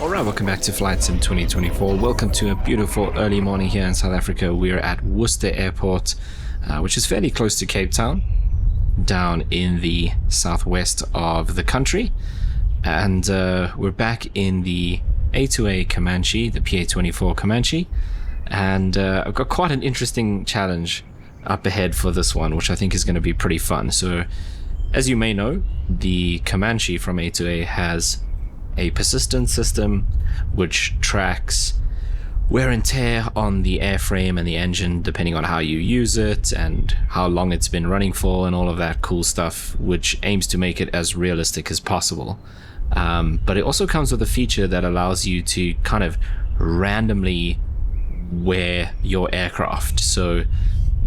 Alright, welcome back to Flight Sim 2024. Welcome to a beautiful early morning here in South Africa. We're at Worcester Airport, which is fairly close to Cape Town, down in the southwest of the country. And we're back in the A2A Comanche, the PA-24 Comanche. And I've got quite an interesting challenge up ahead for this one, which I think is going to be pretty fun. So, as you may know, the Comanche from A2A has a persistent system which tracks wear and tear on the airframe and the engine depending on how you use it and how long it's been running for and all of that cool stuff, which aims to make it as realistic as possible. But it also comes with a feature that allows you to kind of randomly wear your aircraft. So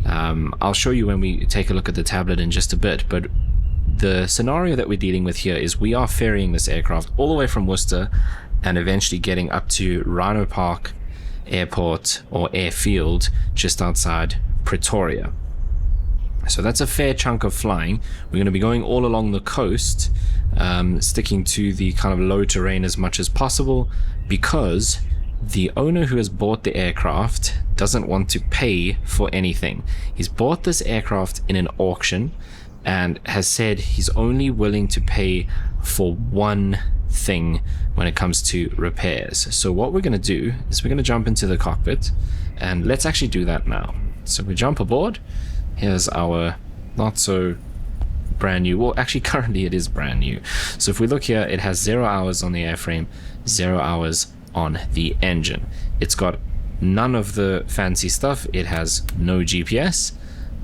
I'll show you when we take a look at the tablet in just a bit, but the scenario that we're dealing with here is we are ferrying this aircraft all the way from Worcester and eventually getting up to Rhino Park Airport or Airfield just outside Pretoria. So that's a fair chunk of flying. We're going to be going all along the coast, sticking to the kind of low terrain as much as possible, because the owner who has bought the aircraft doesn't want to pay for anything. He's bought this aircraft in an auction and has said he's only willing to pay for one thing when it comes to repairs. So what we're going to do is we're going to jump into the cockpit, and let's actually do that now. So we jump aboard. Here's our not so brand new, well actually currently it is brand new. So if we look here, it has 0 hours on the airframe, 0 hours on the engine. It's got none of the fancy stuff. It has no GPS,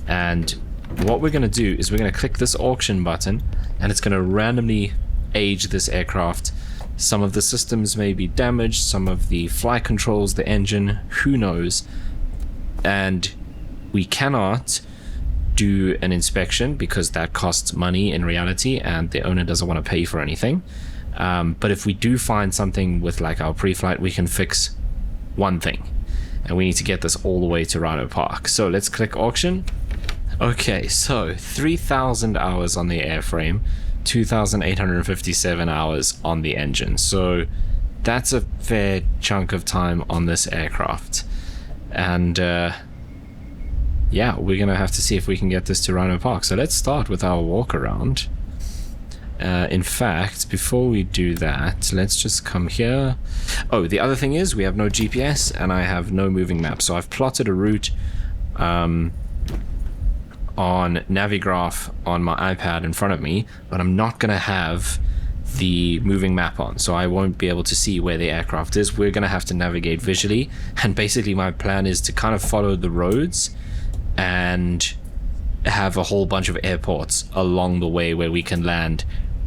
and what we're going to do is we're going to click this auction button and it's going to randomly age this aircraft. Some of the systems may be damaged, some of the flight controls, the engine, who knows. And we cannot do an inspection because that costs money in reality and the owner doesn't want to pay for anything. But if we do find something with like our pre-flight, we can fix one thing. And we need to get this all the way to Rhino Park. So let's click auction. Okay, so 3,000 hours on the airframe, 2,857 hours on the engine. So that's a fair chunk of time on this aircraft. And yeah, we're going to have to see if we can get this to Rhino Park. So let's start with our walk around. In fact, before we do that, let's just come here. Oh, the other thing is we have no GPS and I have no moving map. So I've plotted a route on Navigraph on my iPad in front of me, but I'm not going to have the moving map on, so I won't be able to see where the aircraft is. We're going to have to navigate visually, and basically my plan is to kind of follow the roads and have a whole bunch of airports along the way where we can land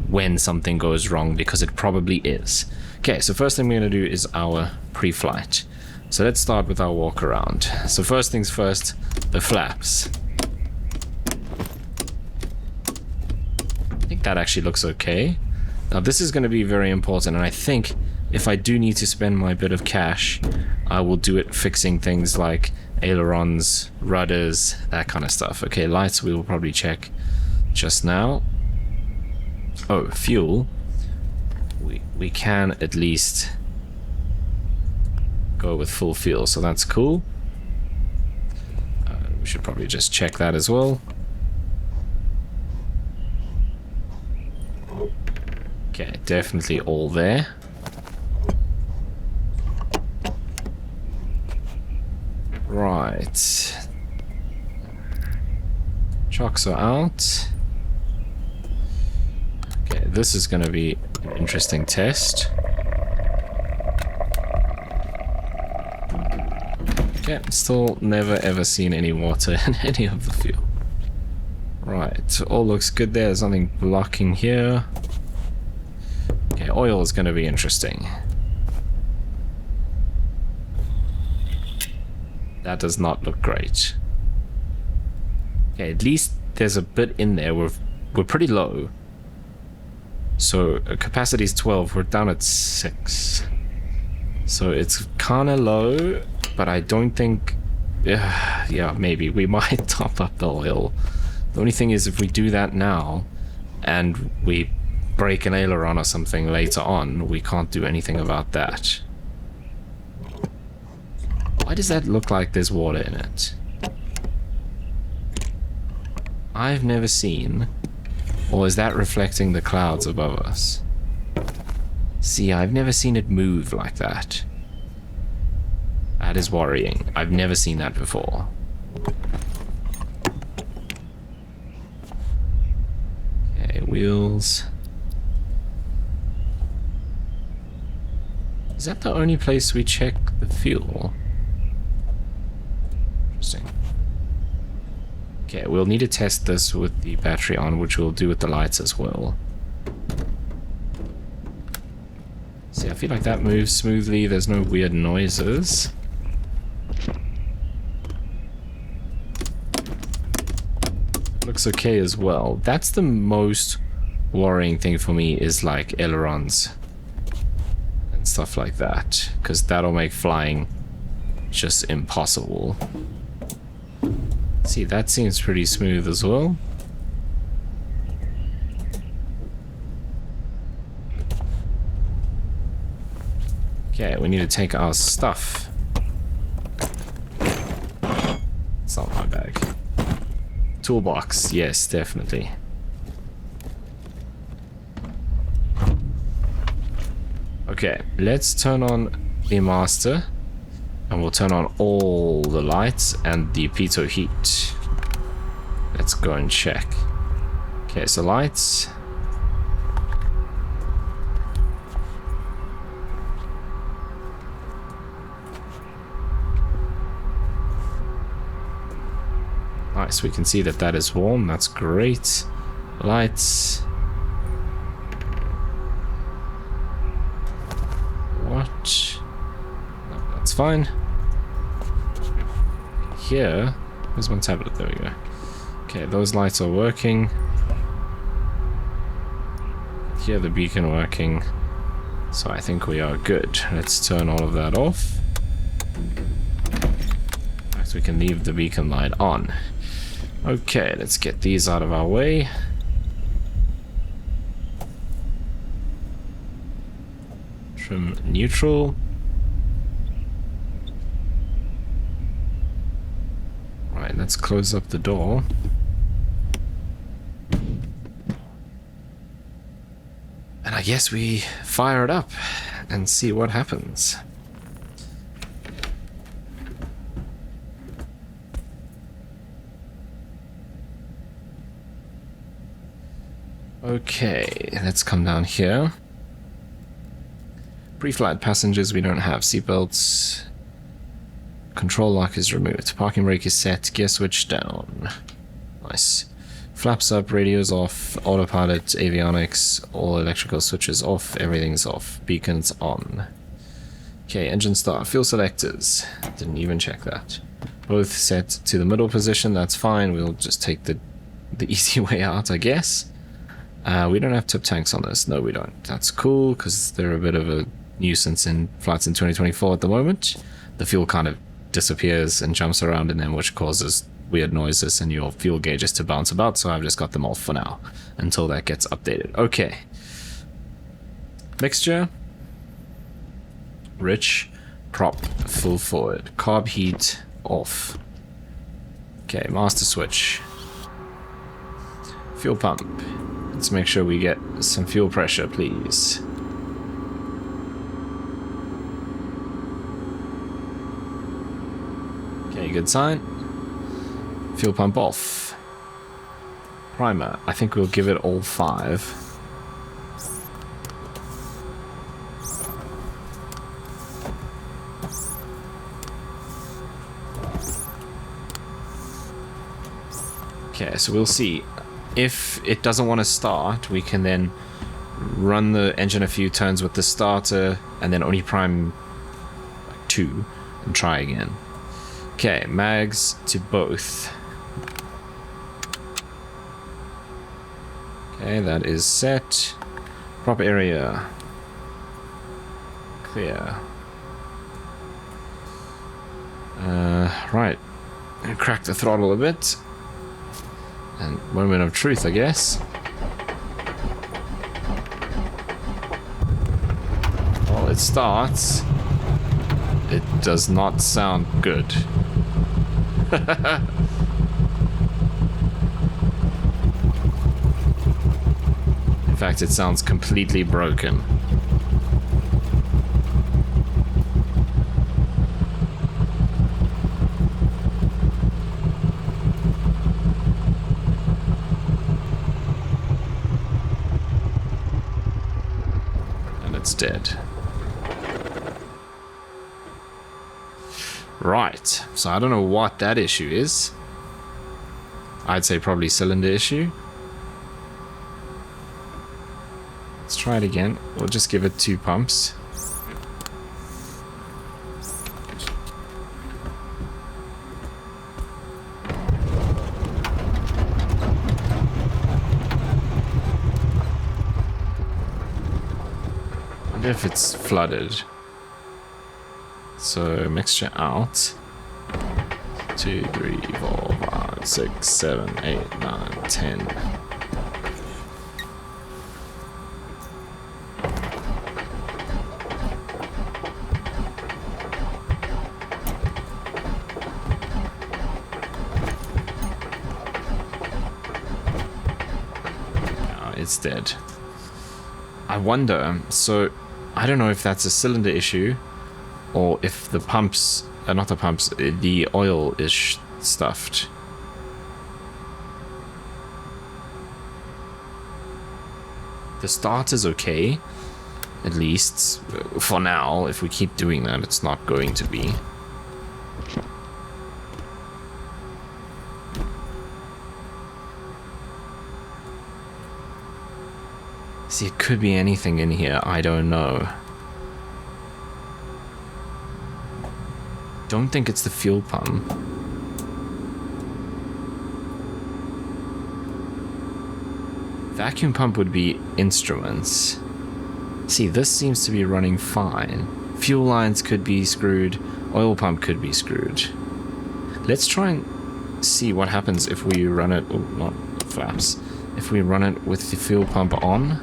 when something goes wrong, because it probably is. Okay, so first thing we're going to do is our pre-flight. So let's start with our walk around. So first things first, the flaps. I think that actually looks okay. Now this is going to be very important, and I think if I do need to spend my bit of cash, I will do it fixing things like ailerons, rudders, that kind of stuff. Okay, lights we will probably check just now. Oh, fuel. We can at least go with full fuel, so that's cool. We should probably just check that as well. Okay, definitely all there. Right. Chocks are out. Okay, this is going to be an interesting test. Okay, still never ever seen any water in any of the fuel. Right, all looks good there. There's nothing blocking here. Okay, oil is going to be interesting. That does not look great. Okay, at least there's a bit in there. We're pretty low. So capacity is 12. We're down at 6. So it's kind of low, but I don't think... yeah, maybe. We might top up the oil. The only thing is if we do that now and we break an aileron or something later on, we can't do anything about that. Why does that look like there's water in it? I've never seen... Or is that reflecting the clouds above us? See, I've never seen it move like that. That is worrying. I've never seen that before. Okay, wheels. Is that the only place we check the fuel? Interesting. Okay, we'll need to test this with the battery on, which we'll do with the lights as well. See, I feel like that moves smoothly. There's no weird noises. Looks okay as well. That's the most worrying thing for me, is like ailerons and stuff like that, because that'll make flying just impossible. See, that seems pretty smooth as well. Okay, we need to take our stuff. It's not my bag. Toolbox, yes, definitely. Okay, let's turn on the master. And we'll turn on all the lights and the pitot heat. Let's go and check. Okay, so lights. Nice, we can see that that is warm. That's great. Lights. What? No, that's fine. Here, where's my tablet? There we go. Okay, those lights are working. Here, the beacon working. So I think we are good. Let's turn all of that off. In fact, we can leave the beacon light on. Okay, let's get these out of our way. Trim neutral. Right, let's close up the door. And I guess we fire it up and see what happens. Okay, let's come down here. Pre-flight passengers, we don't have seatbelts. Control lock is removed. Parking brake is set. Gear switch down. Nice. Flaps up, radios off, autopilot, avionics, all electrical switches off, everything's off. Beacons on. Okay, engine start. Fuel selectors. Didn't even check that. Both set to the middle position, that's fine. We'll just take the easy way out, I guess. We don't have tip tanks on this. No, we don't. That's cool, because they're a bit of a nuisance in flights in 2024 at the moment. The fuel kind of disappears and jumps around in them, which causes weird noises and your fuel gauges to bounce about, so I've just got them off for now until that gets updated. Okay. Mixture. Rich. Prop. Full forward. Carb heat. Off. Okay, master switch. Fuel pump. Let's make sure we get some fuel pressure, please. Okay, good sign. Fuel pump off. Primer. I think we'll give it all 5. Okay, so we'll see. If it doesn't want to start, we can then run the engine a few turns with the starter and then only prime like 2 and try again. Okay, mags to both. Okay, that is set. Prop area. Clear. Right. Crack the throttle a bit. And moment of truth, I guess. starts, it does not sound good. In fact, it sounds completely broken. It's dead. Right, so I don't know what that issue is. I'd say probably cylinder issue. Let's try it again. We'll just give it 2 pumps. If it's flooded. So mixture out. 2, 3, 4, 5, 6, 7, 8, 9, 10. Oh, it's dead. I wonder, so I don't know if that's a cylinder issue or if the pumps, not the pumps, the oil is stuffed. The start is okay, at least for now. If we keep doing that, it's not going to be. See, it could be anything in here, I don't know. Don't think it's the fuel pump. Vacuum pump would be instruments. See, this seems to be running fine. Fuel lines could be screwed, oil pump could be screwed. Let's try and see what happens if we run it, oh, not flaps, if we run it with the fuel pump on.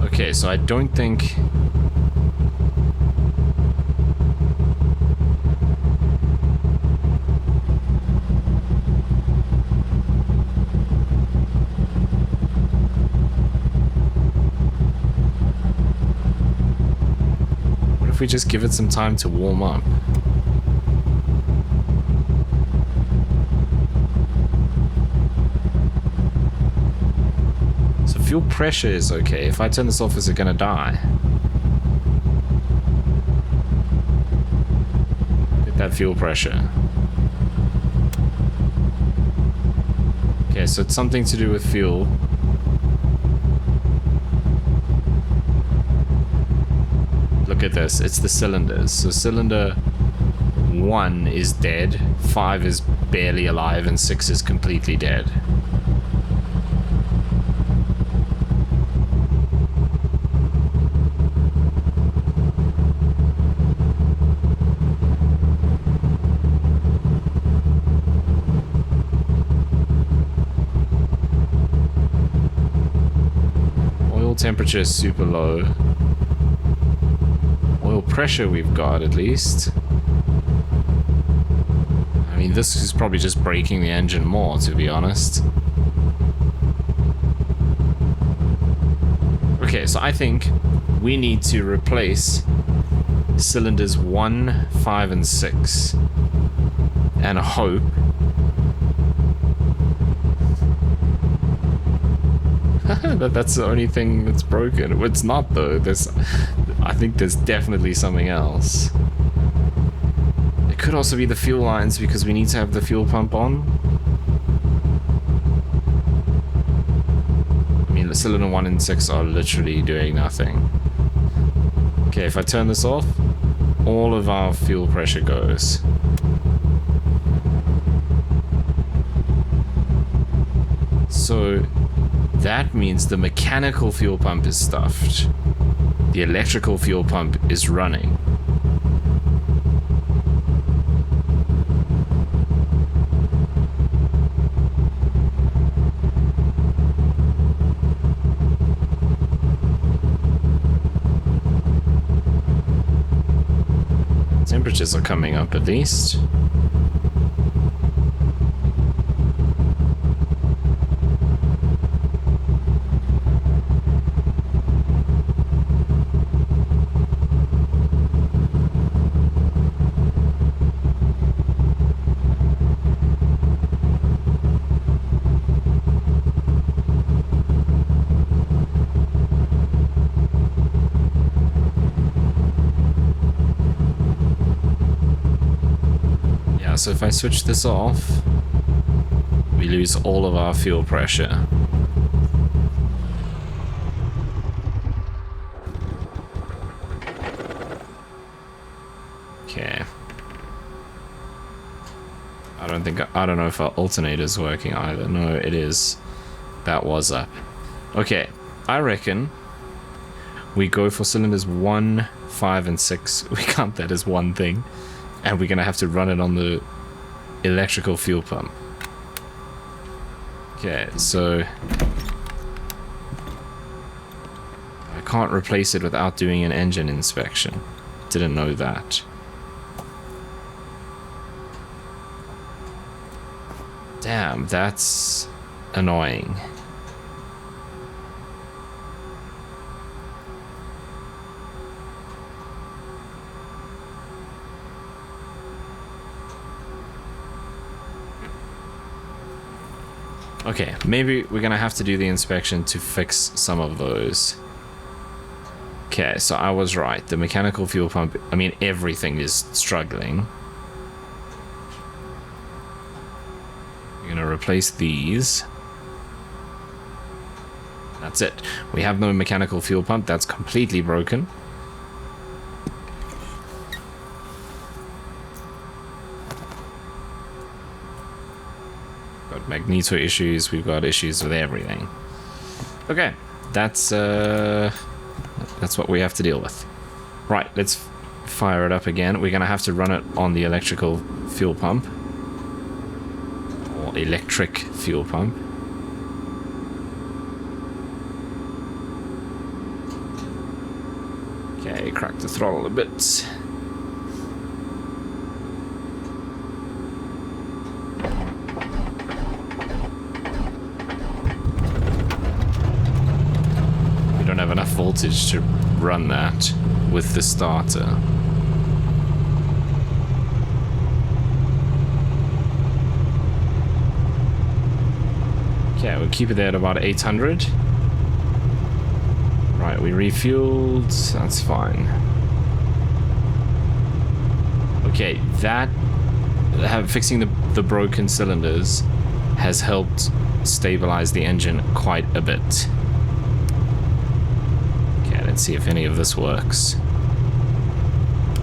Okay, so I don't think... What if we just give it some time to warm up? Fuel pressure is okay. If I turn this off, is it gonna die? Get that fuel pressure. Okay, so it's something to do with fuel. Look at this, it's the cylinders. So cylinder 1 is dead, 5 is barely alive, and 6 is completely dead. Temperature is super low. Oil pressure we've got, at least. I mean, this is probably just breaking the engine more, to be honest. Okay, so I think we need to replace cylinders 1, 5, and 6. And hope that's the only thing that's broken. It's not, though. I think there's definitely something else. It could also be the fuel lines, because we need to have the fuel pump on. I mean, the cylinder 1 and 6 are literally doing nothing. Okay, if I turn this off, all of our fuel pressure goes. So that means the mechanical fuel pump is stuffed. The electrical fuel pump is running. temperatures are coming up at least. So if I switch this off, we lose all of our fuel pressure. Okay. I don't know if our alternator's working either. No, it is. That was up. Okay, I reckon we go for cylinders 1, 5, and 6. We count that as one thing. And we're gonna have to run it on the electrical fuel pump. Okay, so I can't replace it without doing an engine inspection. Didn't know that. Damn, that's annoying. Okay, maybe we're gonna have to do the inspection to fix some of those. Okay, so I was right. The mechanical fuel pump, I mean, everything is struggling. We're gonna replace these. That's it. We have no mechanical fuel pump. That's completely broken. Magneto issues, we've got issues with everything. Okay, that's what we have to deal with. Right, let's fire it up again. We're gonna have to run it on the electrical fuel pump. Or electric fuel pump. Okay, crack the throttle a bit. Have enough voltage to run that with the starter. Okay, we'll keep it there at about 800. Right, we refueled. That's fine. Okay, that fixing the broken cylinders has helped stabilize the engine quite a bit. Let's see if any of this works.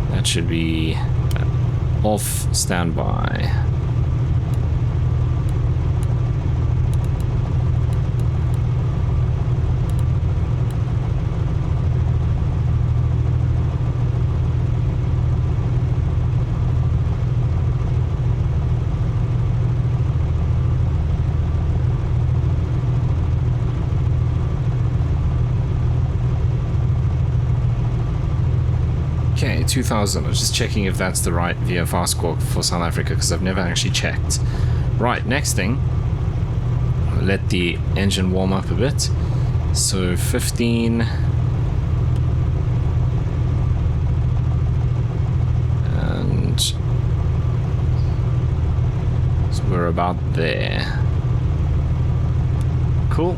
That should be off standby. Okay, 2000. I was just checking if that's the right VFR score for South Africa because I've never actually checked. Right, next thing. Let the engine warm up a bit. So 15. And so we're about there. Cool.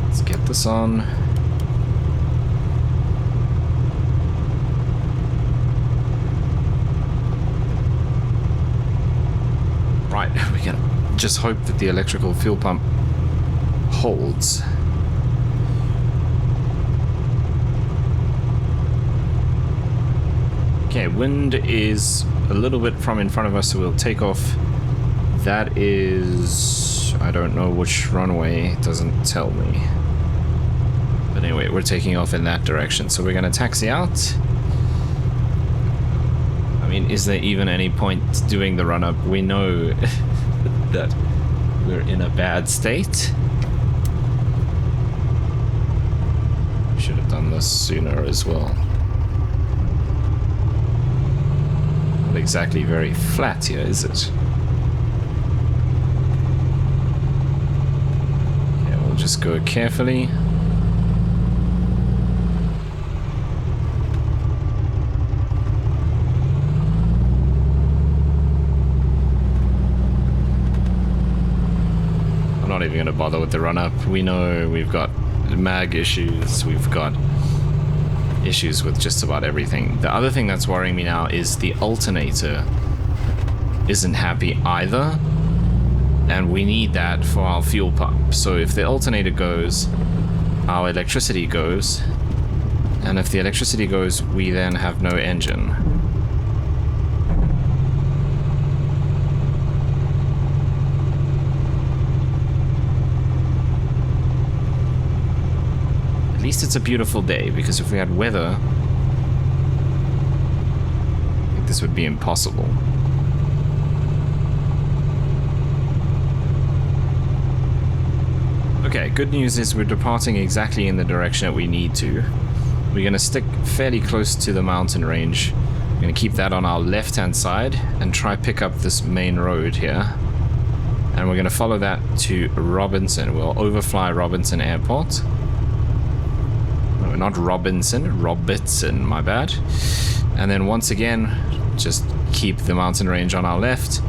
Let's get this on. Right, we can just hope that the electrical fuel pump holds. Okay, wind is a little bit from in front of us, so we'll take off. That is... I don't know which runway, it doesn't tell me. But anyway, we're taking off in that direction, so we're going to taxi out. I mean, is there even any point doing the run-up? We know that we're in a bad state. We should have done this sooner as well. Not exactly very flat here, is it? Okay, we'll just go carefully. I'm not even going to bother with the run-up. We know we've got mag issues, we've got issues with just about everything. The other thing that's worrying me now is the alternator isn't happy either, and we need that for our fuel pump. So if the alternator goes, our electricity goes, and if the electricity goes, we then have no engine. At least it's a beautiful day, because if we had weather, I think this would be impossible. Okay, good news is we're departing exactly in the direction that we need to. We're going to stick fairly close to the mountain range. We're going to keep that on our left-hand side and try pick up this main road here. And we're going to follow that to Robinson. We'll overfly Robinson Airport. No, not Robinson, Robertson, my bad. And then once again, just keep the mountain range on our left,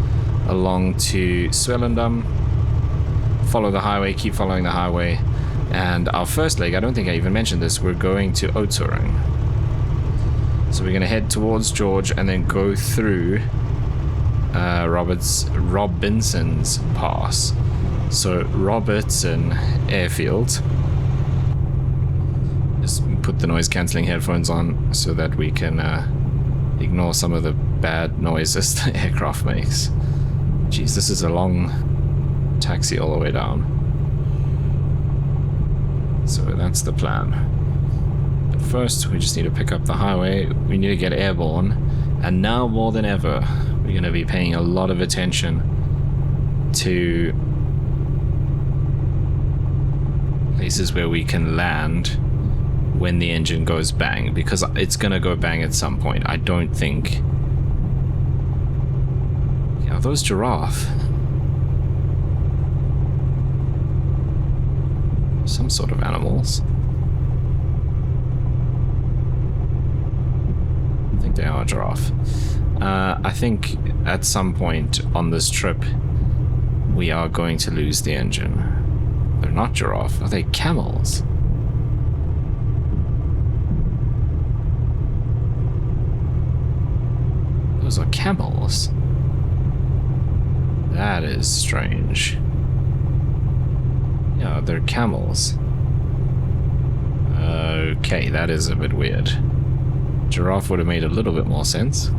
along to Swellendam. Follow the highway, keep following the highway. And our first leg, I don't think I even mentioned this, we're going to Oudtshoorn. So we're going to head towards George and then go through Robinson's Pass. So Robertson Airfield. Just put the noise cancelling headphones on so that we can ignore some of the bad noises the aircraft makes. Jeez, this is a long taxi all the way down. So that's the plan. But first, we just need to pick up the highway. We need to get airborne. And now more than ever, we're going to be paying a lot of attention to places where we can land when the engine goes bang, because it's gonna go bang at some point. I don't think... Are those giraffe? Some sort of animals. I think they are giraffe. I think at some point on this trip we are going to lose the engine. They're not giraffe. Are they camels? Those are camels. That is strange. Yeah, they're camels. Okay, that is a bit weird. Giraffe would have made a little bit more sense.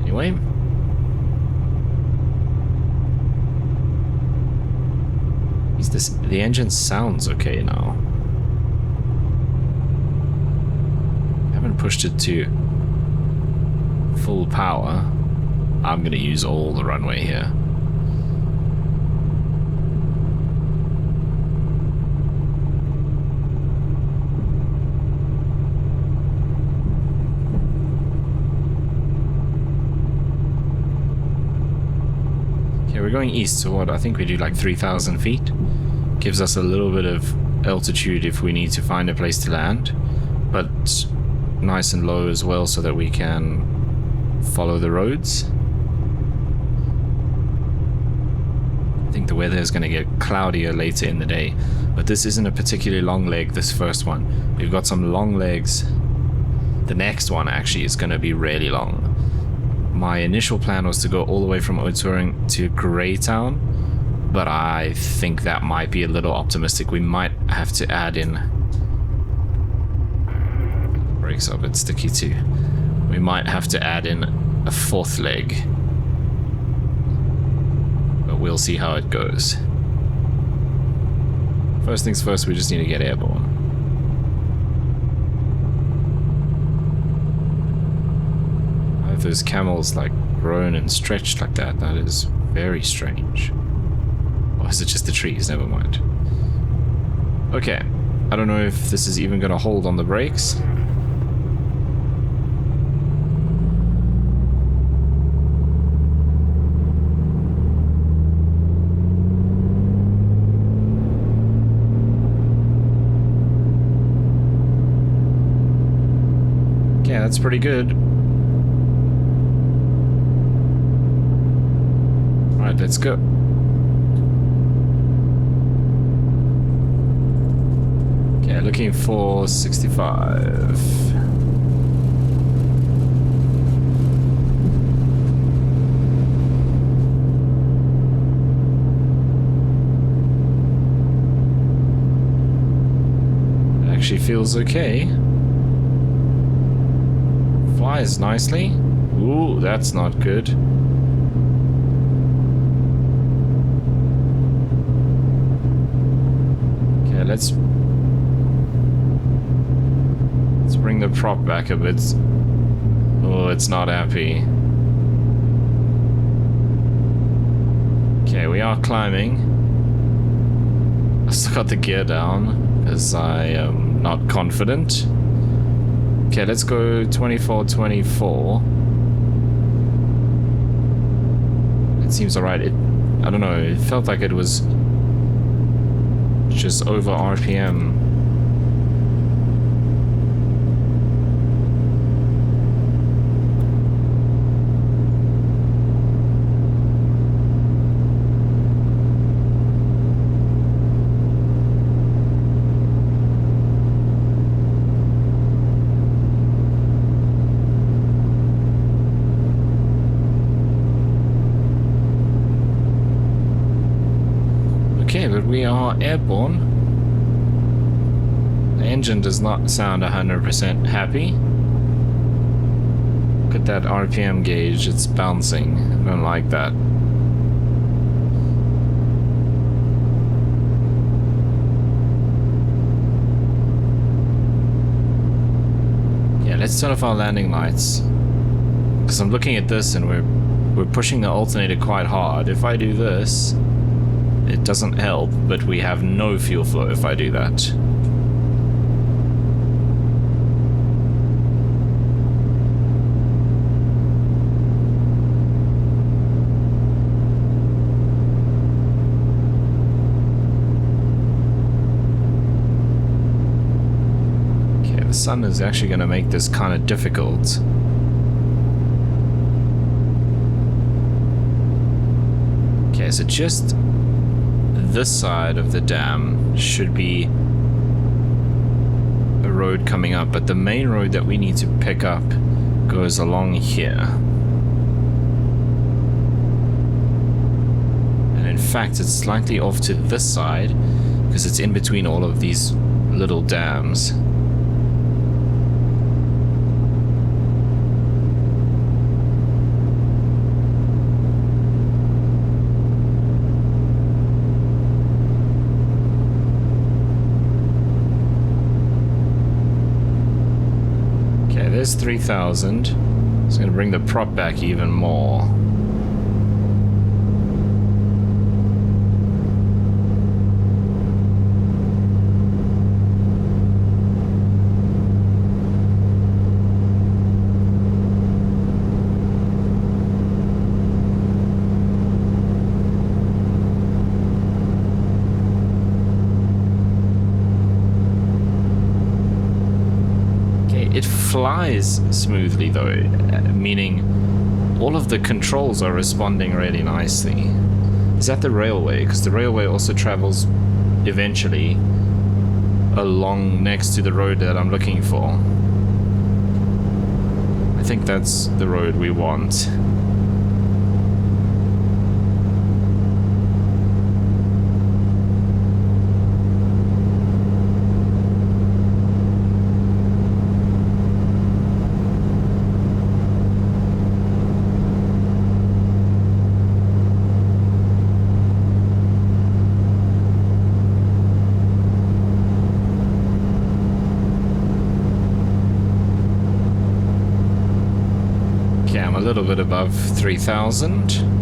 Anyway. Is this... The engine sounds okay now. I haven't pushed it to full power. I'm gonna use all the runway here. Okay, we're going east, so what? I think we do like 3,000 feet. Gives us a little bit of altitude if we need to find a place to land, but nice and low as well so that we can follow the roads. I think the weather is going to get cloudier later in the day, but this isn't a particularly long leg, this first one. We've got some long legs. The next one actually is going to be really long. My initial plan was to go all the way from Oudtshoorn to Greytown, but I think that might be a little optimistic. We might have to add in... Brakes are a bit sticky too. We might have to add in a fourth leg. But we'll see how it goes. First things first, we just need to get airborne. Why have those camels like grown and stretched like that? That is very strange. Or is it just the trees? Never mind. Okay. I don't know if this is even going to hold on the brakes. that's pretty good. Alright, let's go. Okay, looking for 65. Actually feels okay. Flies nicely. Ooh, that's not good. Okay, let's bring the prop back a bit. Oh, it's not happy. Okay, we are climbing. I still got the gear down because I am not confident. Okay, let's go 24. It seems alright. I don't know, it felt like it was just over RPM. Okay, but we are airborne. The engine does not sound 100% happy. Look at that RPM gauge, it's bouncing. I don't like that. Yeah, let's turn off our landing lights. Because I'm looking at this and we're pushing the alternator quite hard. If I do this, it doesn't help, but we have no fuel flow if I do that. Okay, the sun is actually going to make this kind of difficult. Okay, so just this side of the dam should be a road coming up, but the main road that we need to pick up goes along here. And in fact, it's slightly off to this side because it's in between all of these little dams. There's 3,000. It's going to bring the prop back even more. It flies smoothly though, meaning all of the controls are responding really nicely. Is that the railway? Because the railway also travels eventually along next to the road that I'm looking for. I think that's the road we want. A little bit above 3,000.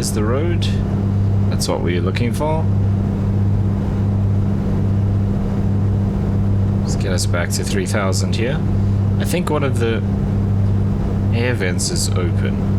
there's the road. That's what we're looking for. Let's get us back to 3000 here. I think one of the air vents is open.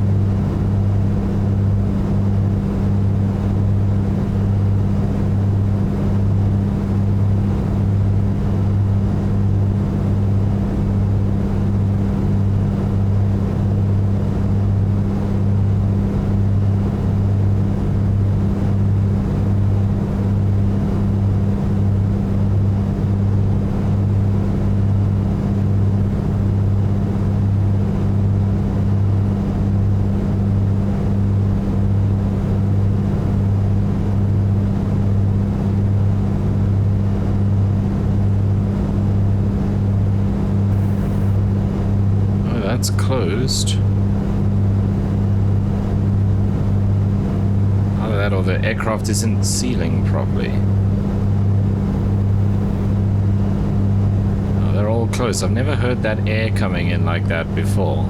That's closed. Either that or the aircraft isn't sealing properly. Oh, they're all closed. I've never heard that air coming in like that before.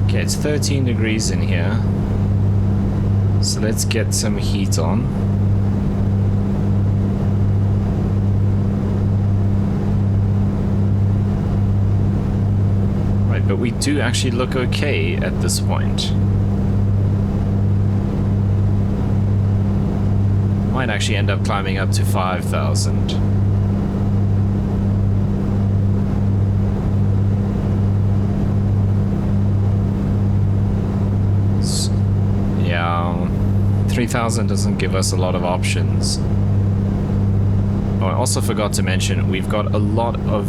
Okay, it's 13 degrees in here. So let's get some heat on. But we do actually look okay at this point. Might actually end up climbing up to 5,000. Yeah, 3,000 doesn't give us a lot of options. Oh, I also forgot to mention, we've got a lot of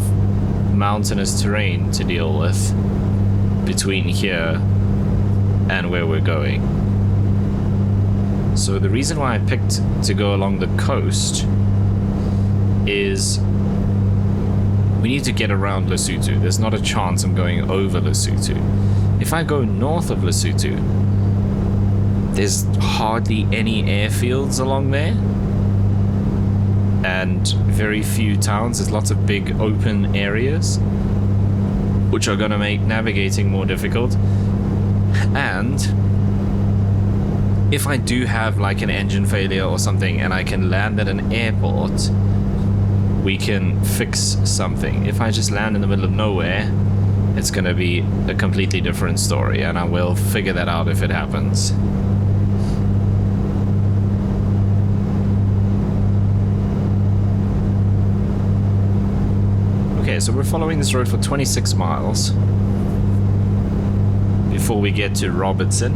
mountainous terrain to deal with between here and where we're going. So the reason why I picked to go along the coast is we need to get around Lesotho. There's not a chance I'm going over Lesotho. If I go north of Lesotho, there's hardly any airfields along there and very few towns. There's lots of big open areas which are going to make navigating more difficult. And if I do have like an engine failure or something and I can land at an airport, we can fix something. If I just land in the middle of nowhere, it's going to be a completely different story, and I will figure that out if it happens. Okay, so we're following this road for 26 miles before we get to Robertson.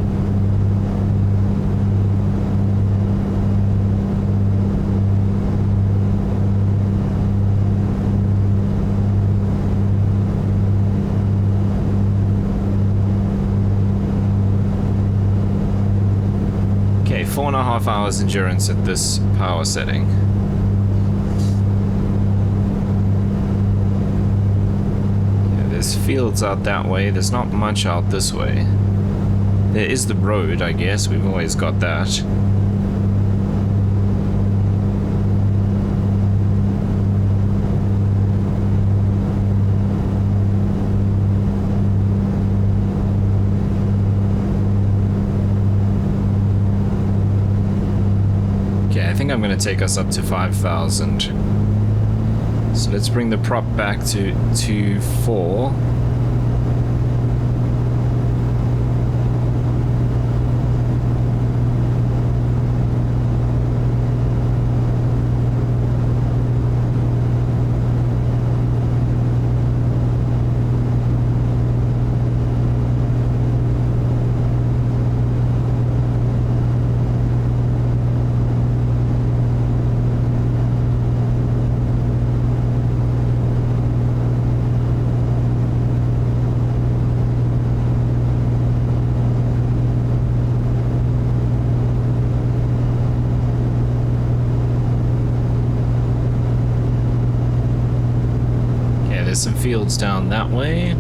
Okay, 4.5 hours endurance at this power setting. There's fields out that way. There's not much out this way. There is the road, I guess. We've always got that. Okay, I think I'm going to take us up to 5,000. So let's bring the prop back to 2.4. Some fields down that way.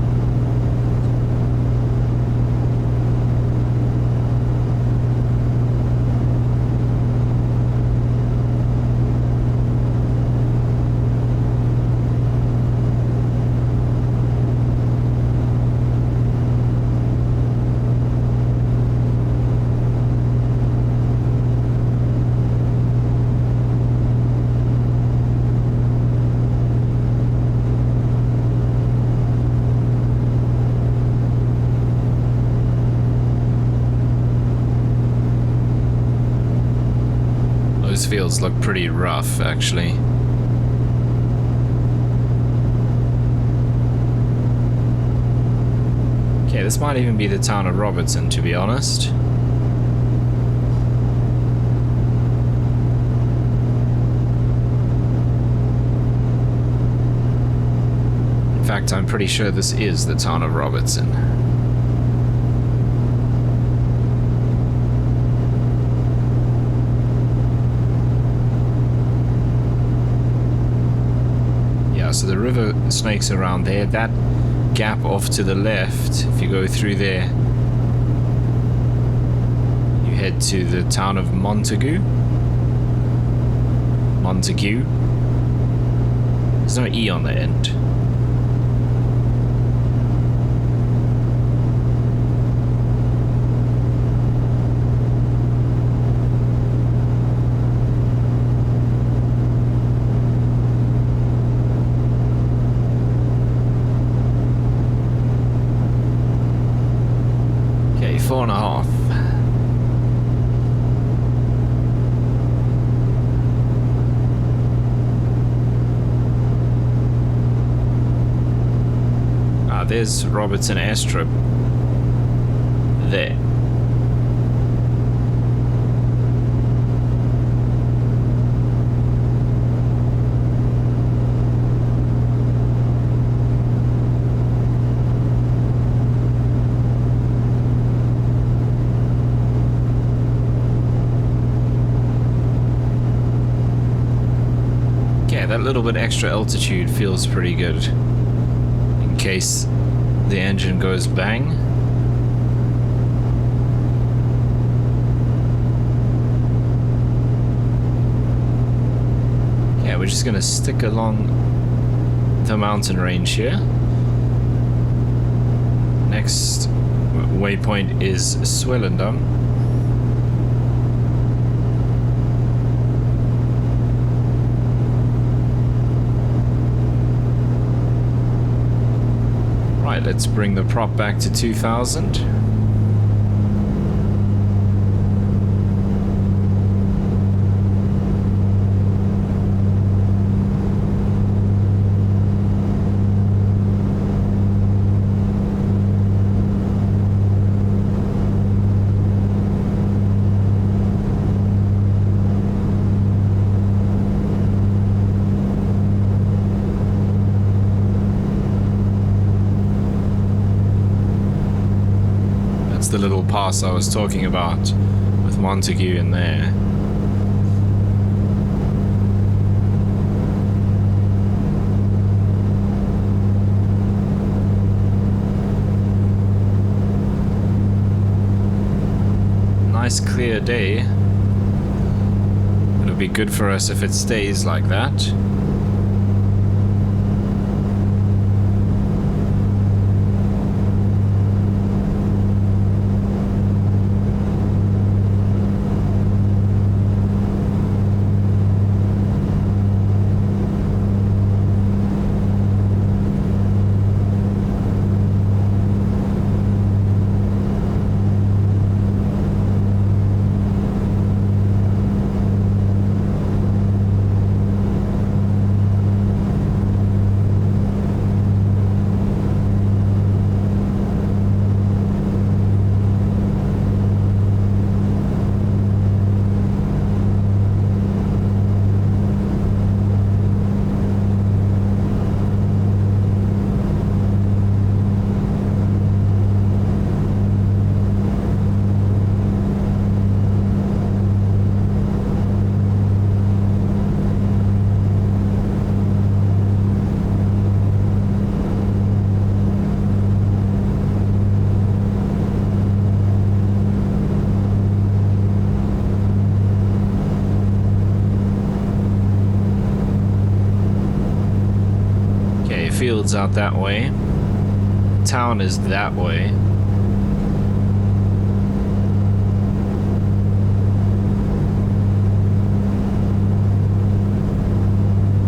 those fields look pretty rough, actually. Okay, this might even be the town of Robertson, to be honest. In fact, I'm pretty sure this is the town of Robertson. Yeah, so the river snakes around there. That gap off to the left, if you go through there, you head to the town of Montague. There's no E on the end. Okay, 4.5. There's Robertson airstrip there. Okay, that little bit extra altitude feels pretty good in case the engine goes bang. Yeah, we're just gonna stick along the mountain range here. Next waypoint is Swellendam. Right, let's bring the prop back to 2000. The little pass I was talking about with Montague in there. Nice clear day. It'll be good for us if it stays like that. Fields out that way. Town is that way.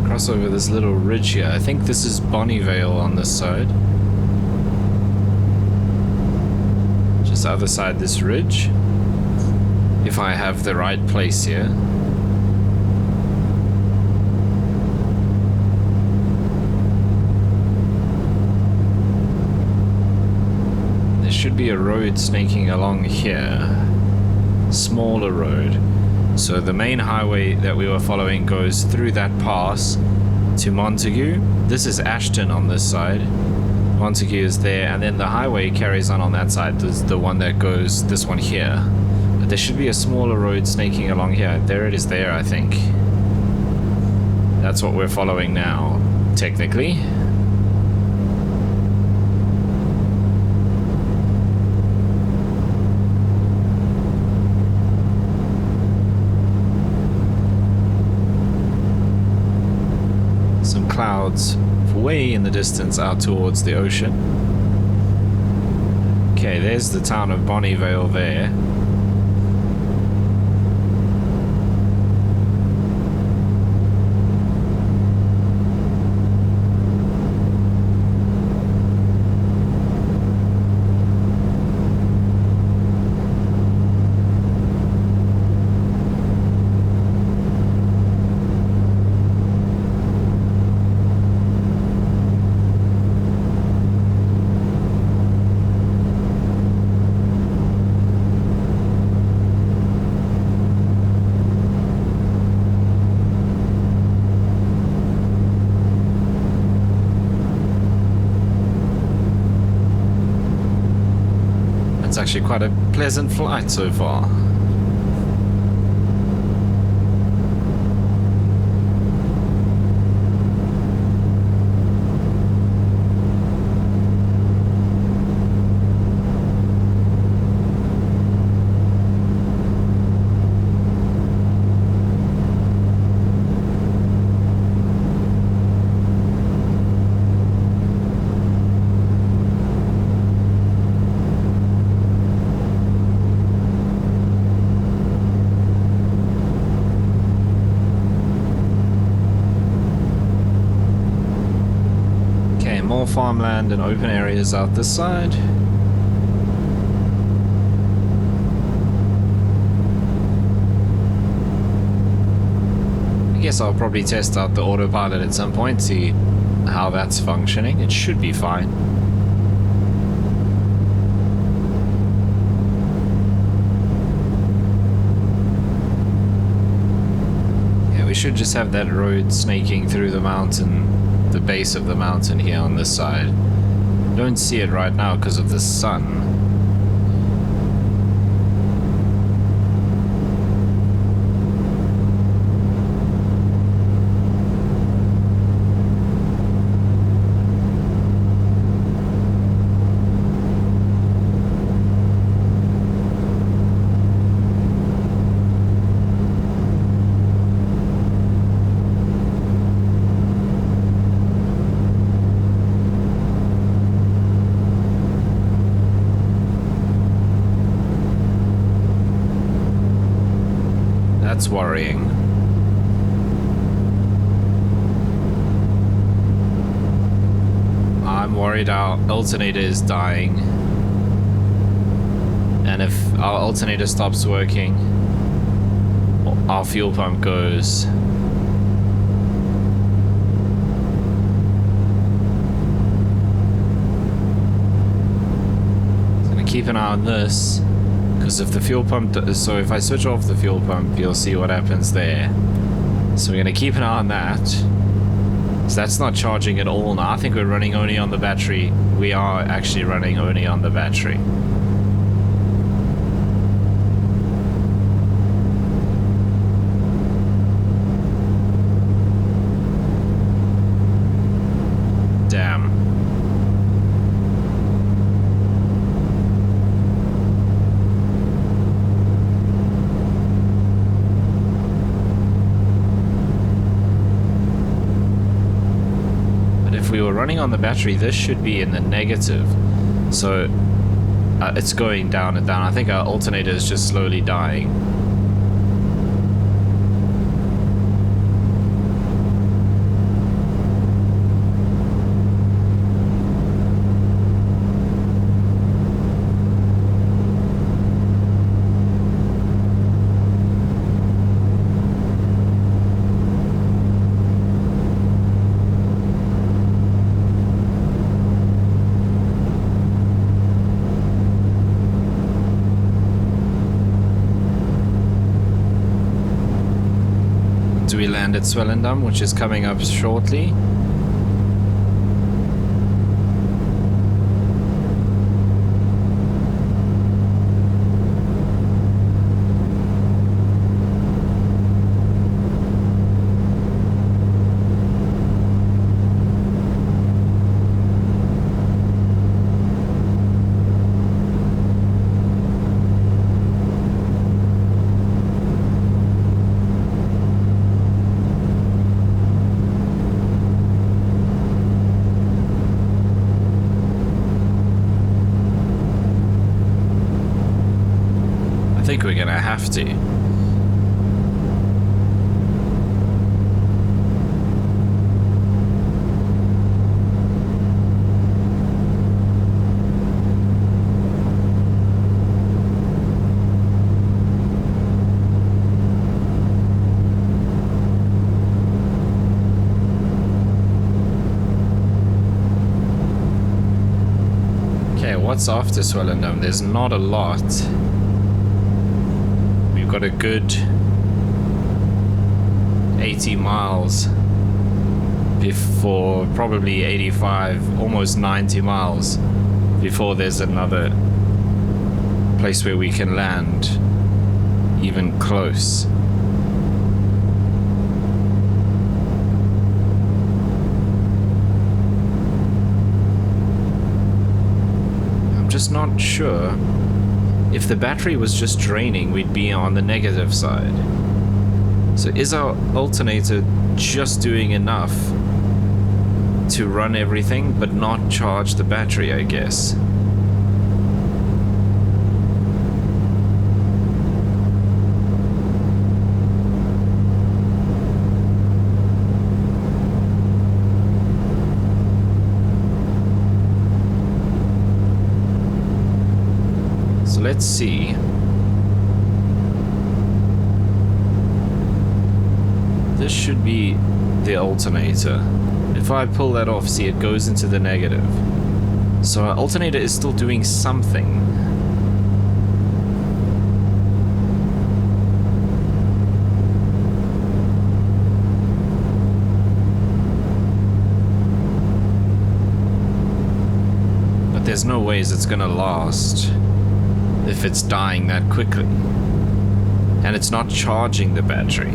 Cross over this little ridge here. I think this is Bonnievale on this side. Just the other side this ridge. If I have the right place here. should be a road snaking along here. Smaller road. So the main highway that we were following goes through that pass to Montague. This is Ashton on this side. Montague is there, and then the highway carries on that side. There's the one that goes, this one here. But there should be a smaller road snaking along here. There it is there, I think. That's what we're following now, technically. Some clouds way in the distance out towards the ocean. Okay, there's the town of Bonnievale there. It's actually quite a pleasant flight so far. More farmland and open areas out this side. I guess I'll probably test out the autopilot at some point, see how that's functioning. It should be fine. Yeah, we should just have that road snaking through the mountain, the base of the mountain here on this side. Don't see it right now because of the sun. That's worrying. I'm worried our alternator is dying. And if our alternator stops working, our fuel pump goes. So I'm gonna keep an eye on this. Because if the fuel pump, so if I switch off the fuel pump, you'll see what happens there. So we're going to keep an eye on that. So that's not charging at all now. I think we're running only on the battery. We are actually running only on the battery. Damn. We were running on the battery, this should be in the negative, so it's going down and down. I think our alternator is just slowly dying. land at Swellendam, which is coming up shortly. I think we're gonna have to. Okay, what's after Swellendam? There's not a lot. Got a good 80 miles before, probably 85, almost 90 miles before there's another place where we can land even close. I'm just not sure. If the battery was just draining, we'd be on the negative side. So is our alternator just doing enough to run everything but not charge the battery, I guess? Let's see. This should be the alternator. If I pull that off, see, it goes into the negative. So our alternator is still doing something. But there's no ways it's gonna last if it's dying that quickly. And it's not charging the battery.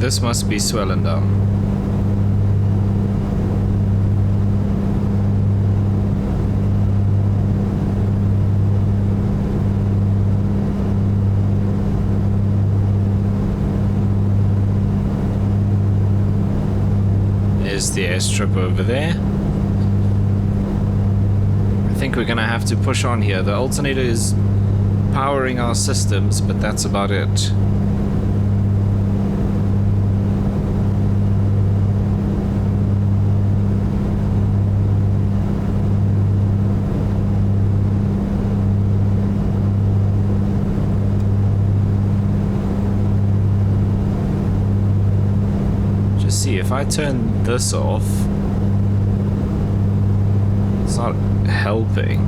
This must be Swellendam. There's the airstrip over there. I think we're gonna have to push on here. The alternator is powering our systems, but that's about it. See, if I turn this off, it's not helping.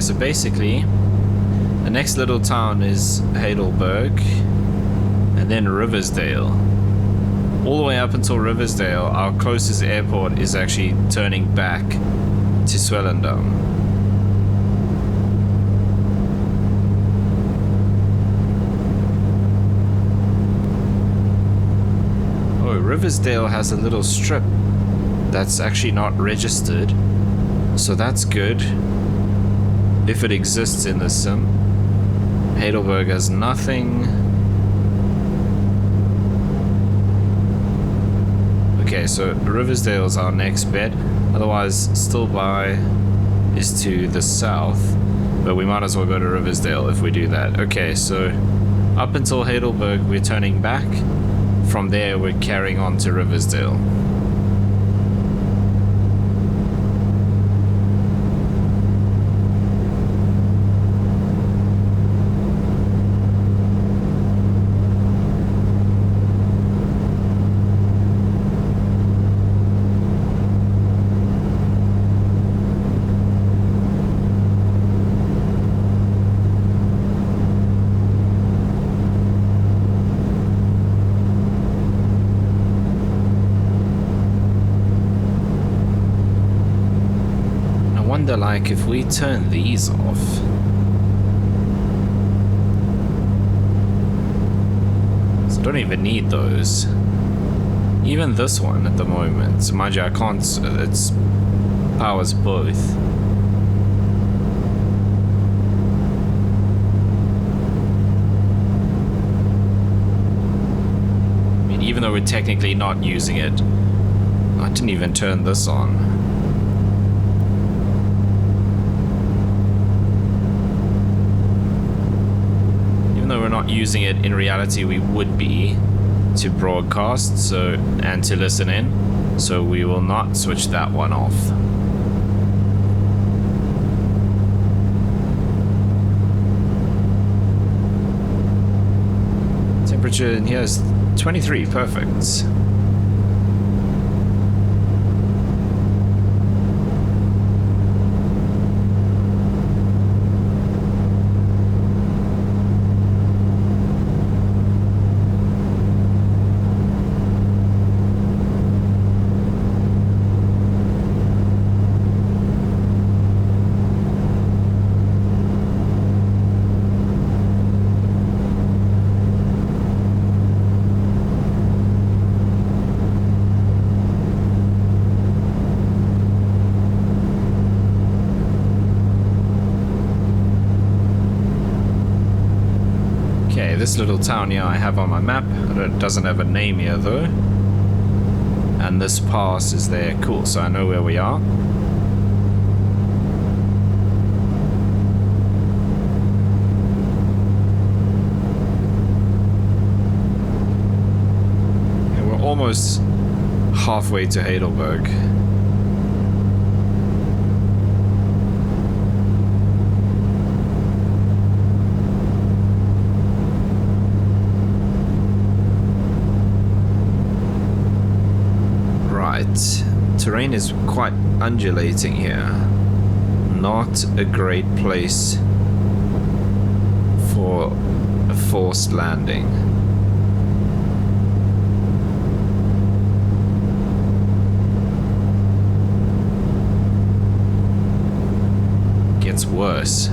So basically, the next little town is Heidelberg, and then Riversdale. All the way up until Riversdale, our closest airport is actually turning back to Swellendam. Riversdale has a little strip that's actually not registered, so that's good if it exists in the sim. Heidelberg has nothing. Okay, so Riversdale's our next bet. Otherwise, Stillby is to the south, but we might as well go to Riversdale if we do that. Okay, so up until Heidelberg we're turning back. From there we're carrying on to Riversdale. Like if we turn these off, so I don't even need those. Even this one at the moment, so mind you, I can't, it's powers both. I mean, even though we're technically not using it, I didn't even turn this on. Using it in reality, we would be to broadcast and to listen in, so we will not switch that one off. Temperature in here is 23, perfect. This little town here I have on my map, it doesn't have a name here though, and this pass is there. Cool, so I know where we are. And we're almost halfway to Heidelberg. Terrain is quite undulating here. Not a great place for a forced landing. Gets worse.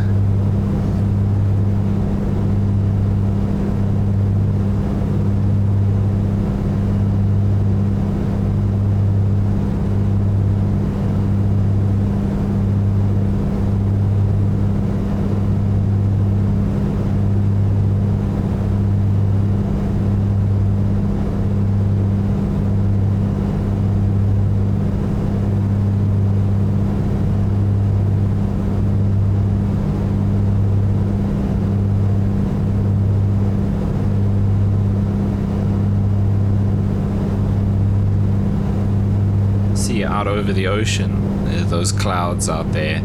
Out over the ocean, those clouds out there,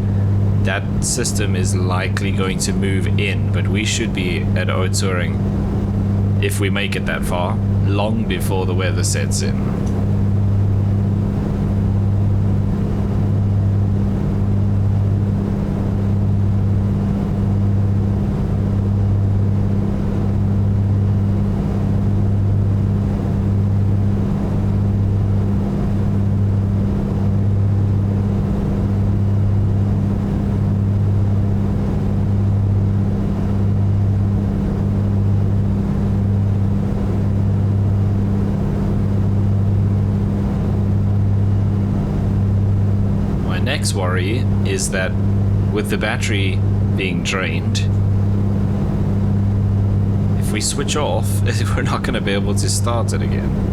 that system is likely going to move in, but we should be at Oudtshoorn, if we make it that far, long before the weather sets in. next worry is that with the battery being drained, if we switch off, we're not going to be able to start it again.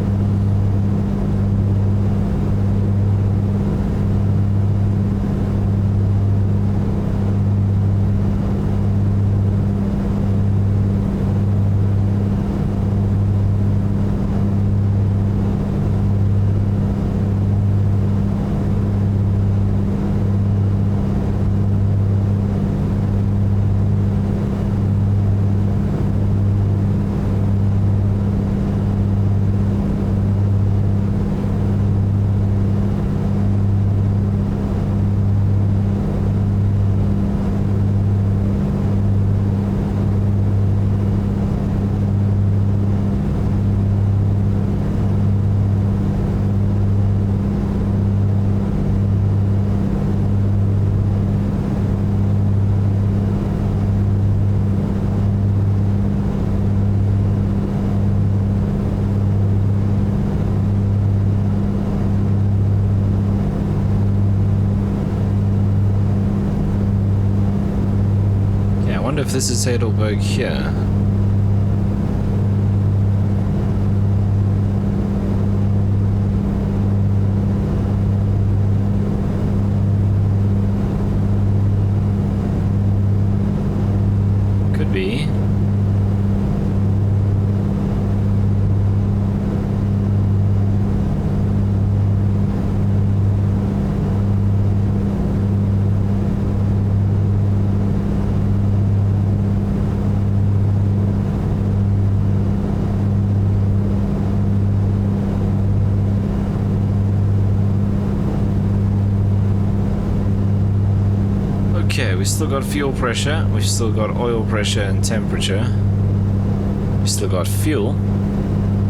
If this is Heidelberg here. Could be. Okay, we've still got fuel pressure, we've still got oil pressure and temperature. We've still got fuel,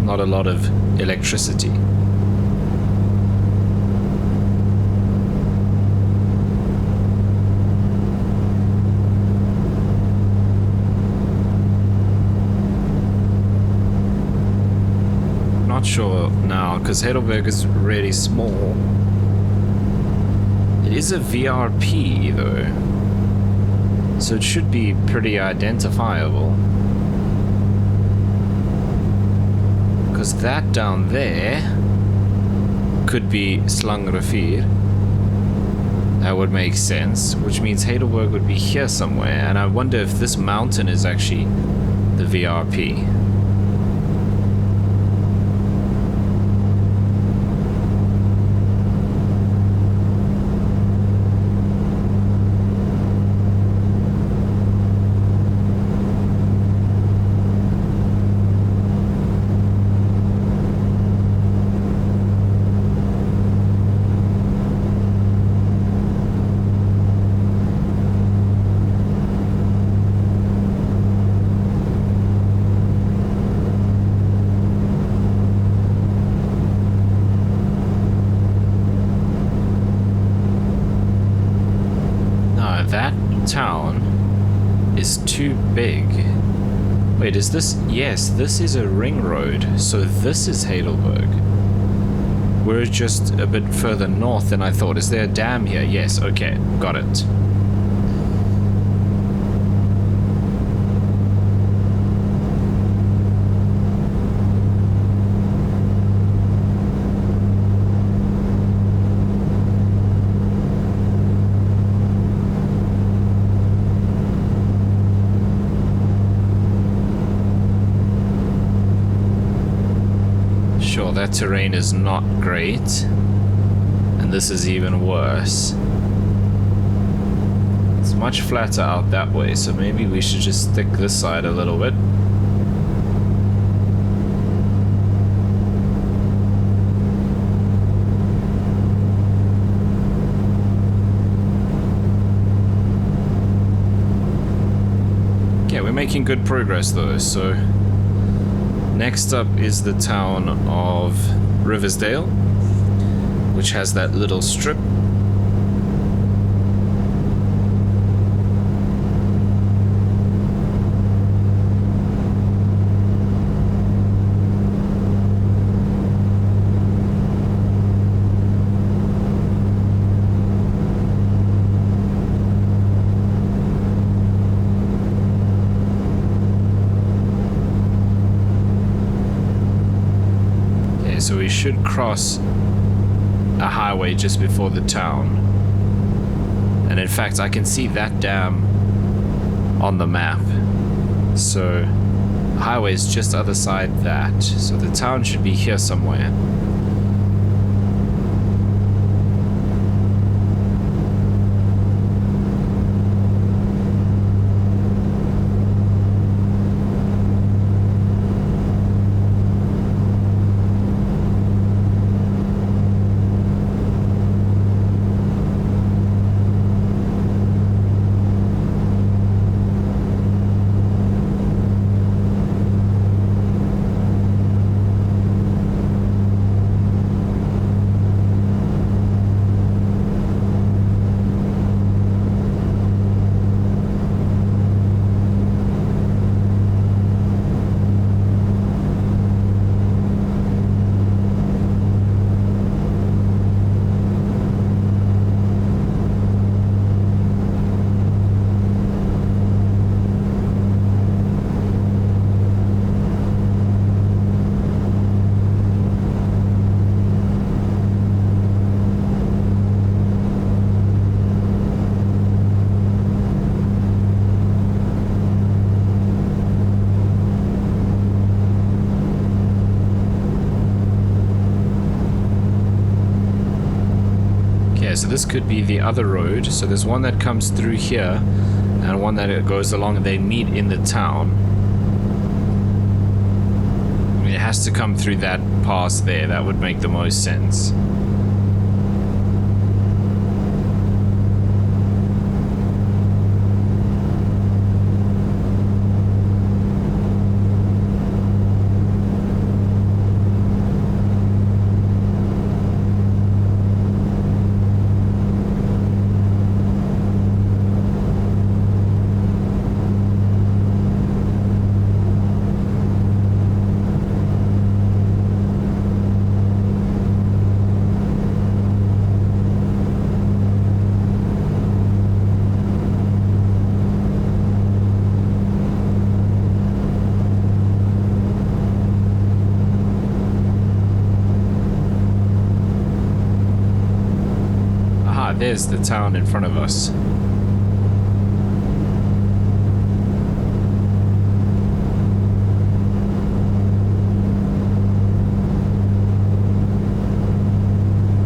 not a lot of electricity. Not sure now, because Heidelberg is really small. It is a VRP though, so it should be pretty identifiable. Because that down there could be Slangrevir. That would make sense, which means Heidelberg would be here somewhere, and I wonder if this mountain is actually the VRP. That town is too big. Wait, is this? Yes, this is a ring road. So this is Heidelberg. We're just a bit further north than I thought. Is there a dam here? Yes, okay, got it. That terrain is not great, and this is even worse. It's much flatter out that way, so maybe we should just stick this side a little bit. Yeah, we're making good progress though, so next up is the town of Riversdale, which has that little strip. so we should cross a highway just before the town. And in fact, I can see that dam on the map. So highway is just other side that. So the town should be here somewhere. So this could be the other road. So there's one that comes through here and one that goes along and they meet in the town. I mean, it has to come through that pass there. That would make the most sense. There's the town in front of us.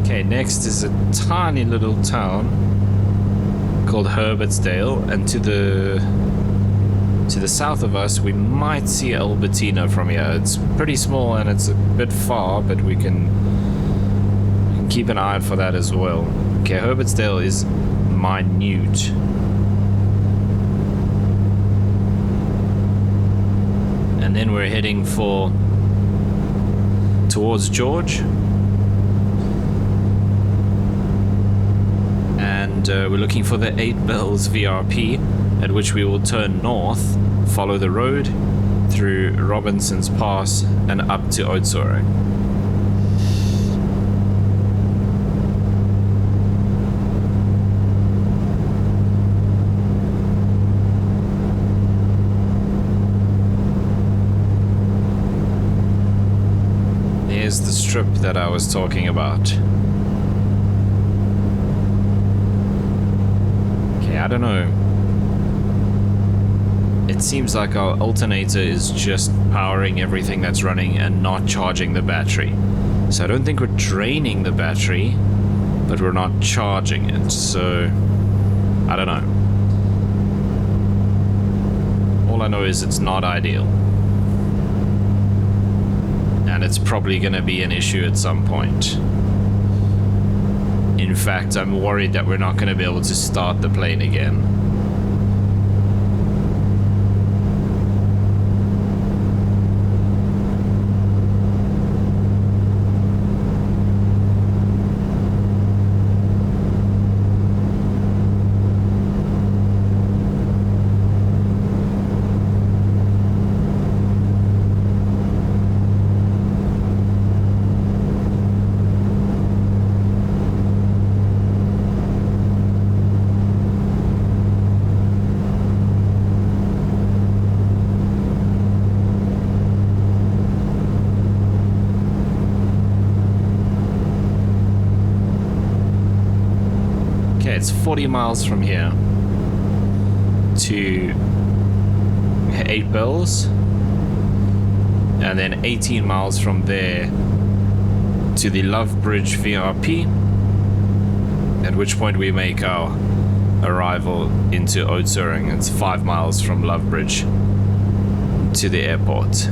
Okay, next is a tiny little town called Herbertsdale, and to the south of us we might see Albertina from here. It's pretty small and it's a bit far, but we can keep an eye out for that as well. Okay, Herbertsdale is minute. And then we're heading towards George. And we're looking for the 8 Bells VRP, at which we will turn north, follow the road through Robinson's Pass and up to Oudtshoorn. The strip that I was talking about. Okay, I don't know. It seems like our alternator is just powering everything that's running and not charging the battery. So I don't think we're draining the battery, but we're not charging it. So I don't know. All I know is it's not ideal. And it's probably going to be an issue at some point. In fact, I'm worried that we're not going to be able to start the plane again. 40 miles from here to 8 Bells, and then 18 miles from there to the Love Bridge VRP, at which point we make our arrival into Oudtshoorn. It's 5 miles from Love Bridge to the airport.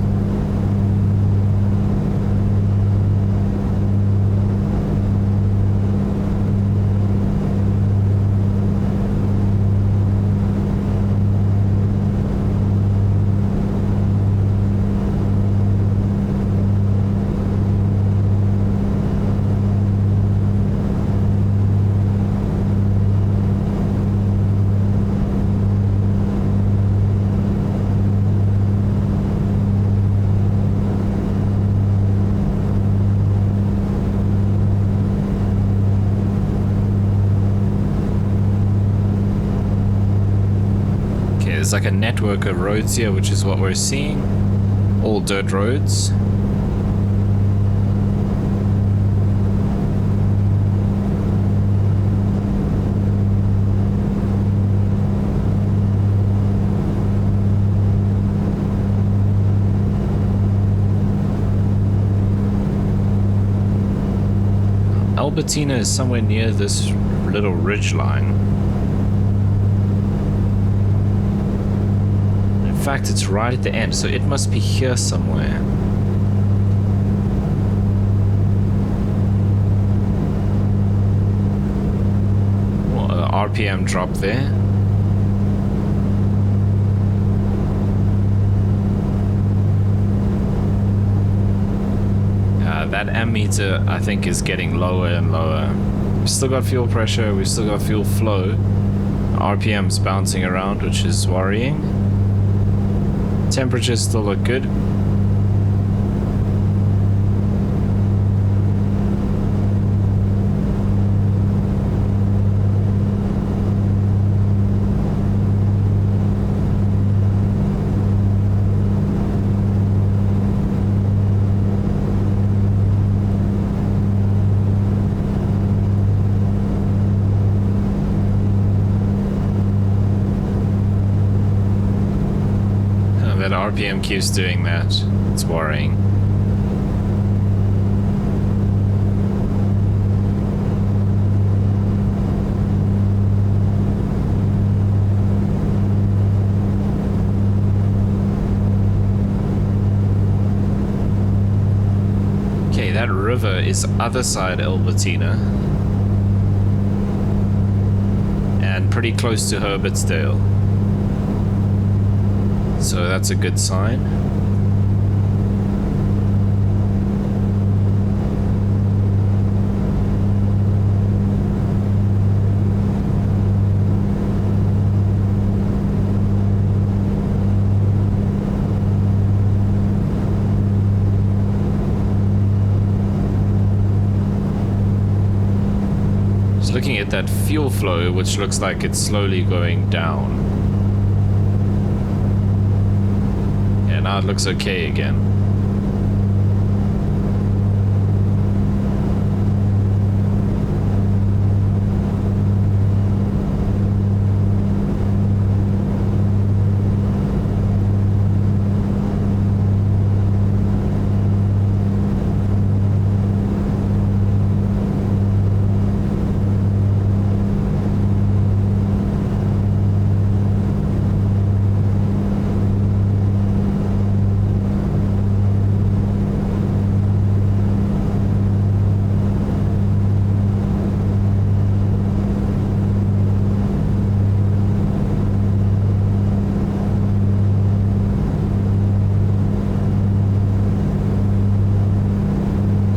There's like a network of roads here, which is what we're seeing. All dirt roads. Albertina is somewhere near this little ridge line. In fact, it's right at the end, so it must be here somewhere. Well, RPM drop there. That ammeter, I think, is getting lower and lower. We've still got fuel pressure, we've still got fuel flow. RPM's bouncing around, which is worrying. Temperatures still look good. That RPM keeps doing that. It's worrying. Okay, that river is other side Albertina. And pretty close to Herbertsdale. So that's a good sign. Just looking at that fuel flow, which looks like it's slowly going down. Now it looks okay again.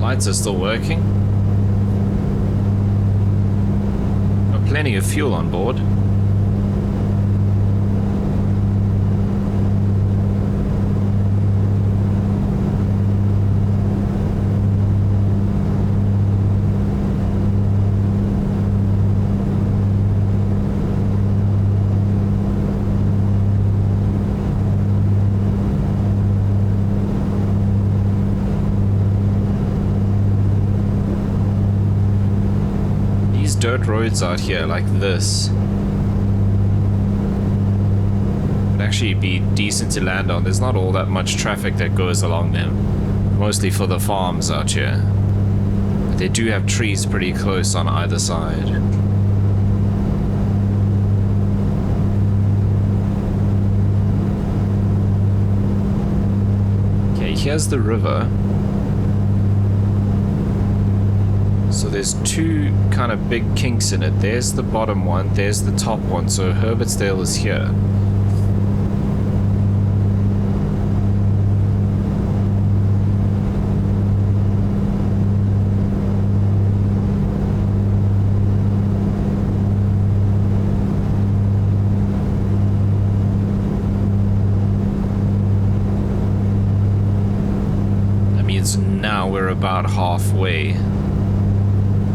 Lights are still working. Got plenty of fuel on board. dirt roads out here like this would actually be decent to land on. There's not all that much traffic that goes along them, mostly for the farms out here. But they do have trees pretty close on either side. Okay, here's the river. So there's two kind of big kinks in it. There's the bottom one, there's the top one. So Herbertsdale is here. That means now we're about halfway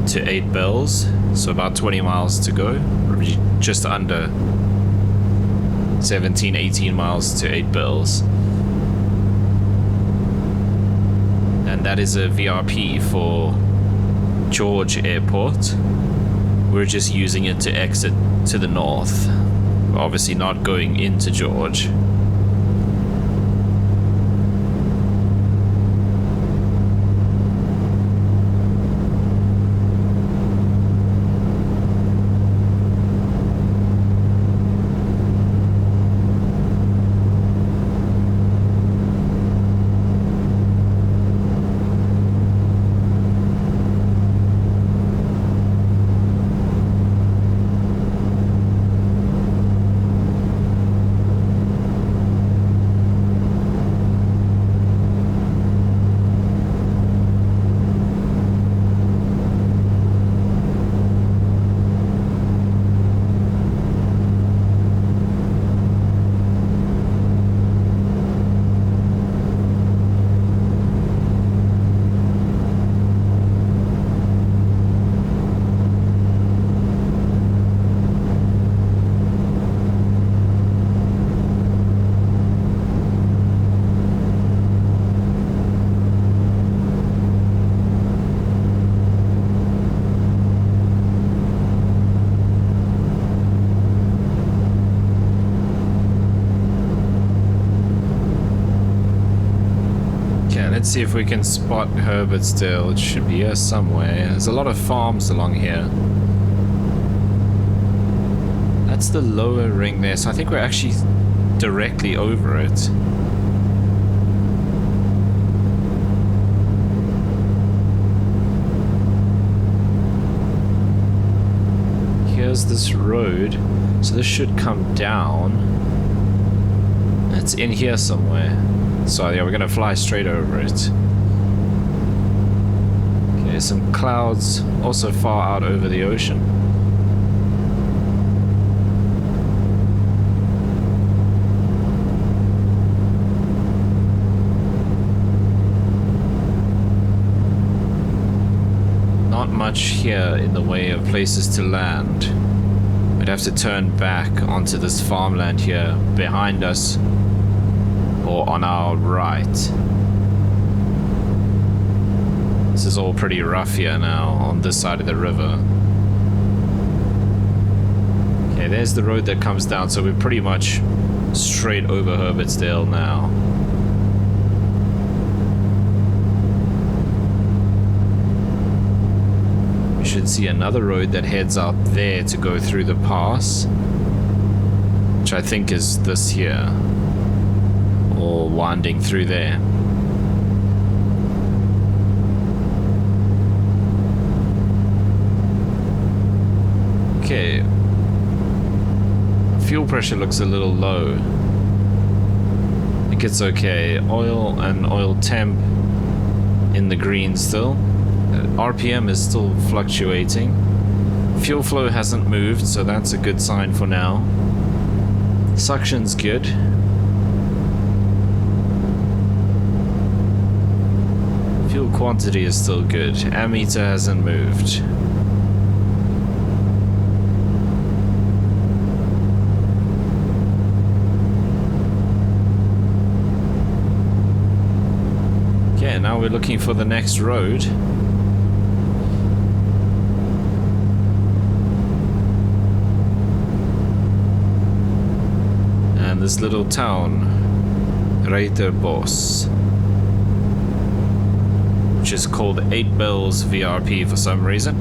to 8 Bells, so about 20 miles to go, just under 17-18 miles to 8 Bells. And that is a VRP for George Airport. We're just using it to exit to the north, obviously not going into George. Let's see if we can spot Herbertsdale. It should be here somewhere. There's a lot of farms along here. That's the lower ring there, so I think we're actually directly over it. Here's this road, so this should come down. It's in here somewhere. So yeah, we're gonna fly straight over it. Okay, some clouds also far out over the ocean. Not much here in the way of places to land. We'd have to turn back onto this farmland here behind us, or on our right. This is all pretty rough here now on this side of the river. Okay, there's the road that comes down, so we're pretty much straight over Herbertsdale now. We should see another road that heads out there to go through the pass, which I think is this here, or winding through there. Okay, fuel pressure looks a little low. I think it's okay. Oil and oil temp in the green still. RPM is still fluctuating. Fuel flow hasn't moved, so that's a good sign for now. Suction's good. Fuel quantity is still good. Ammeter hasn't moved. Okay, now we're looking for the next road. in this little town, Rhino Park, which is called 8 Bells VRP for some reason.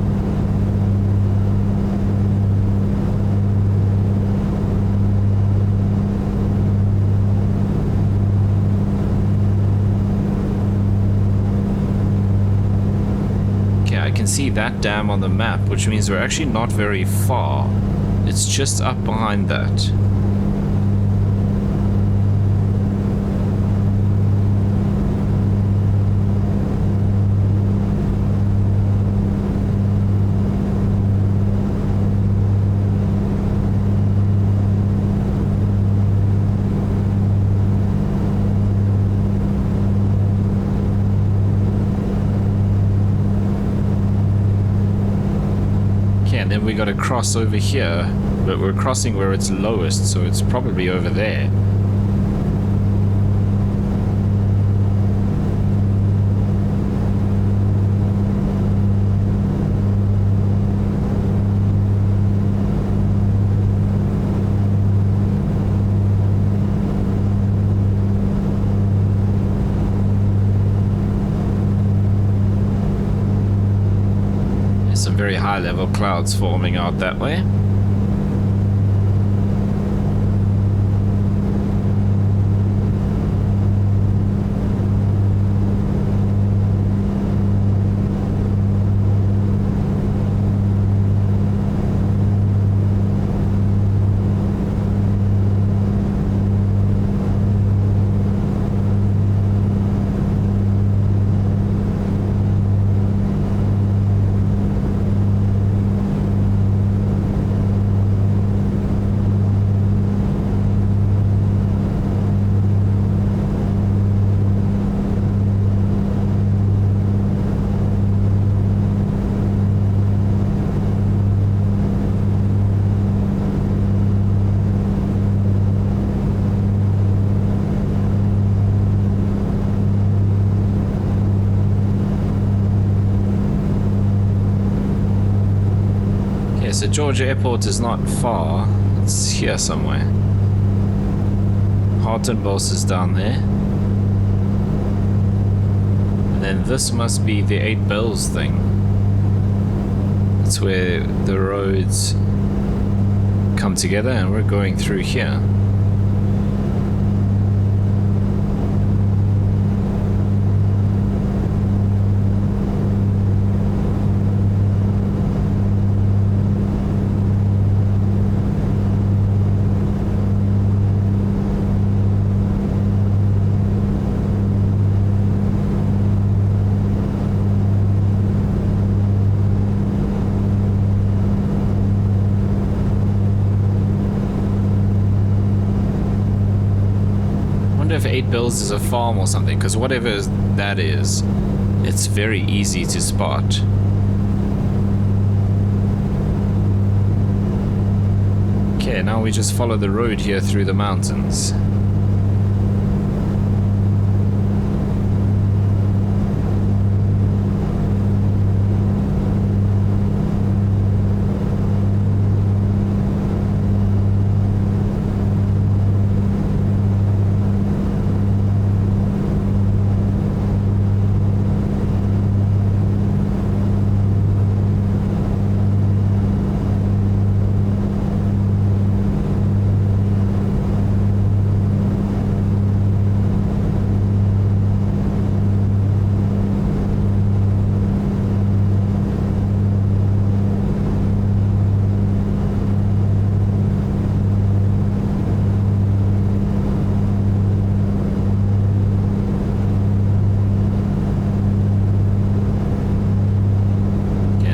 Okay, I can see that dam on the map, which means we're actually not very far. It's just up behind that. And then we got to cross over here, but we're crossing where it's lowest, so it's probably over there. Some very high level clouds forming out that way. So Georgia Airport is not far. It's here somewhere. Hartenbos is down there. And then this must be the 8 Bells thing. That's where the roads come together and we're going through here. If 8 Bells is a farm or something, because whatever that is, it's very easy to spot. Okay, now we just follow the road here through the mountains.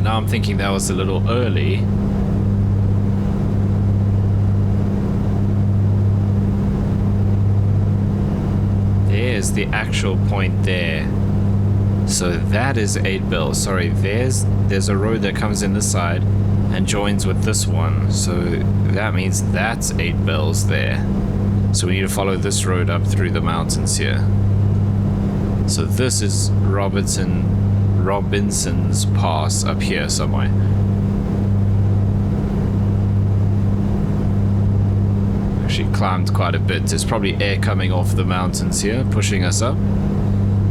I'm thinking that was a little early. There's the actual point there. So that is 8 Bells. Sorry, there's a road that comes in this side and joins with this one. So that means that's 8 Bells there. So we need to follow this road up through the mountains here. So this is Robinson's Pass up here somewhere. actually climbed quite a bit. There's probably air coming off the mountains here, pushing us up.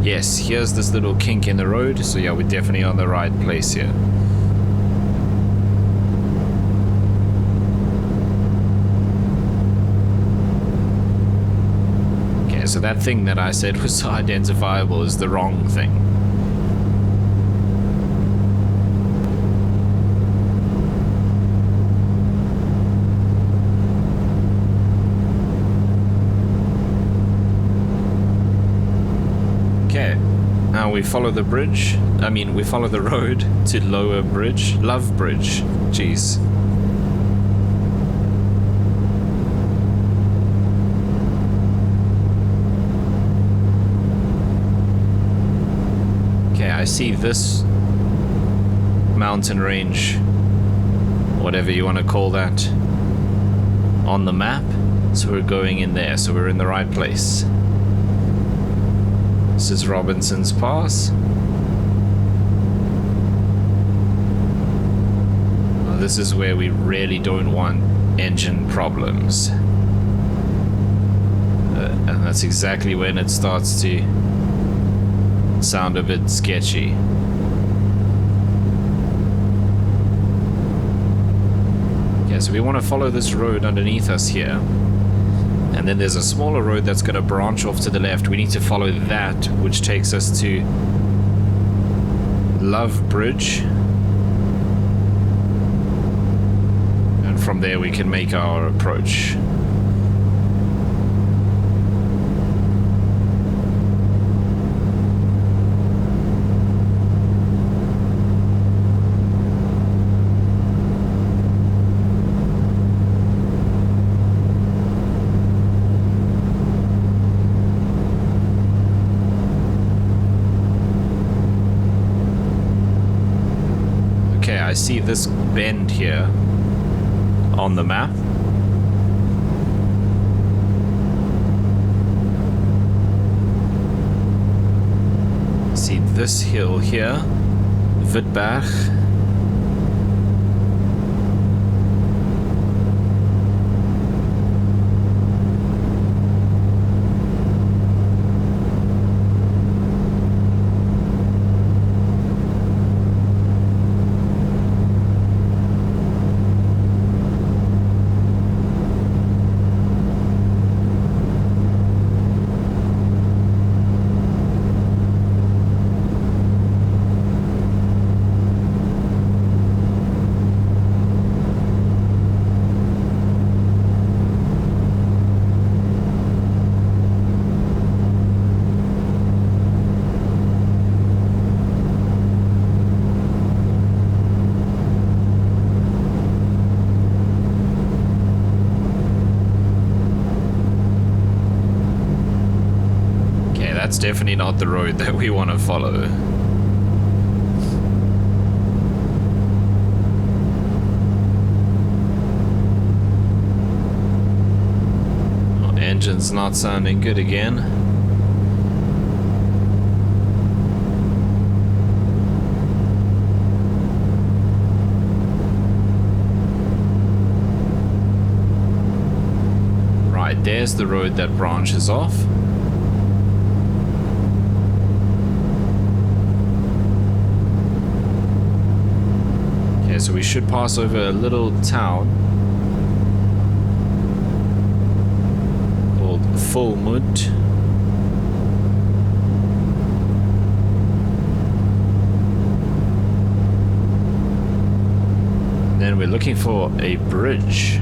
Yes, here's this little kink in the road. So yeah, we're definitely on the right place here. Okay, so that thing that I said was so identifiable is the wrong thing. Now we follow the bridge. I mean, we follow the road to Lower Bridge. Love Bridge. Jeez. Okay, I see this mountain range, whatever you want to call that, on the map. So we're going in there. So we're in the right place. This is Robinson's Pass. Well, this is where we really don't want engine problems. And that's exactly when it starts to sound a bit sketchy. Okay, so we want to follow this road underneath us here. And then there's a smaller road that's going to branch off to the left. We need to follow that, which takes us to Love Bridge. And from there we can make our approach. I see this bend here on the map. See this hill here, Witberg. That's definitely not the road that we want to follow. Oh, engine's not sounding good again. Right, there's the road that branches off. So we should pass over a little town called Fulmut. Then we're looking for a bridge.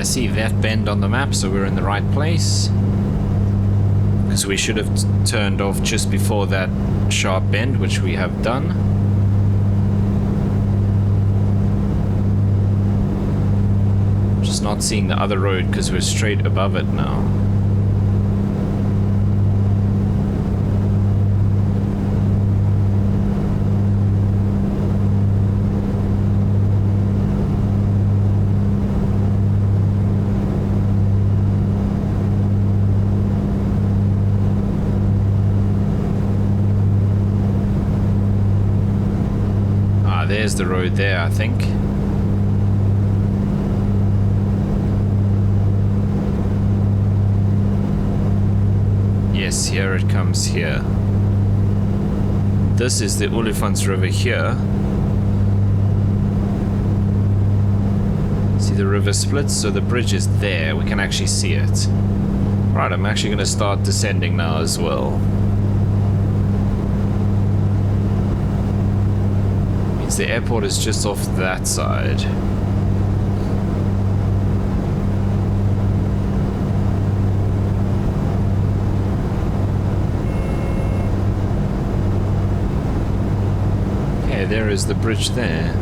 See that bend on the map, so we're in the right place, because we should have turned off just before that sharp bend, which we have done. Just not seeing the other road because we're straight above it now. there's the road there, I think. Yes, here it comes here. This is the Olifants River here. See the river splits, so the bridge is there. We can actually see it. Right, I'm actually going to start descending now as well. Means the airport is just off that side. Okay, there is the bridge there.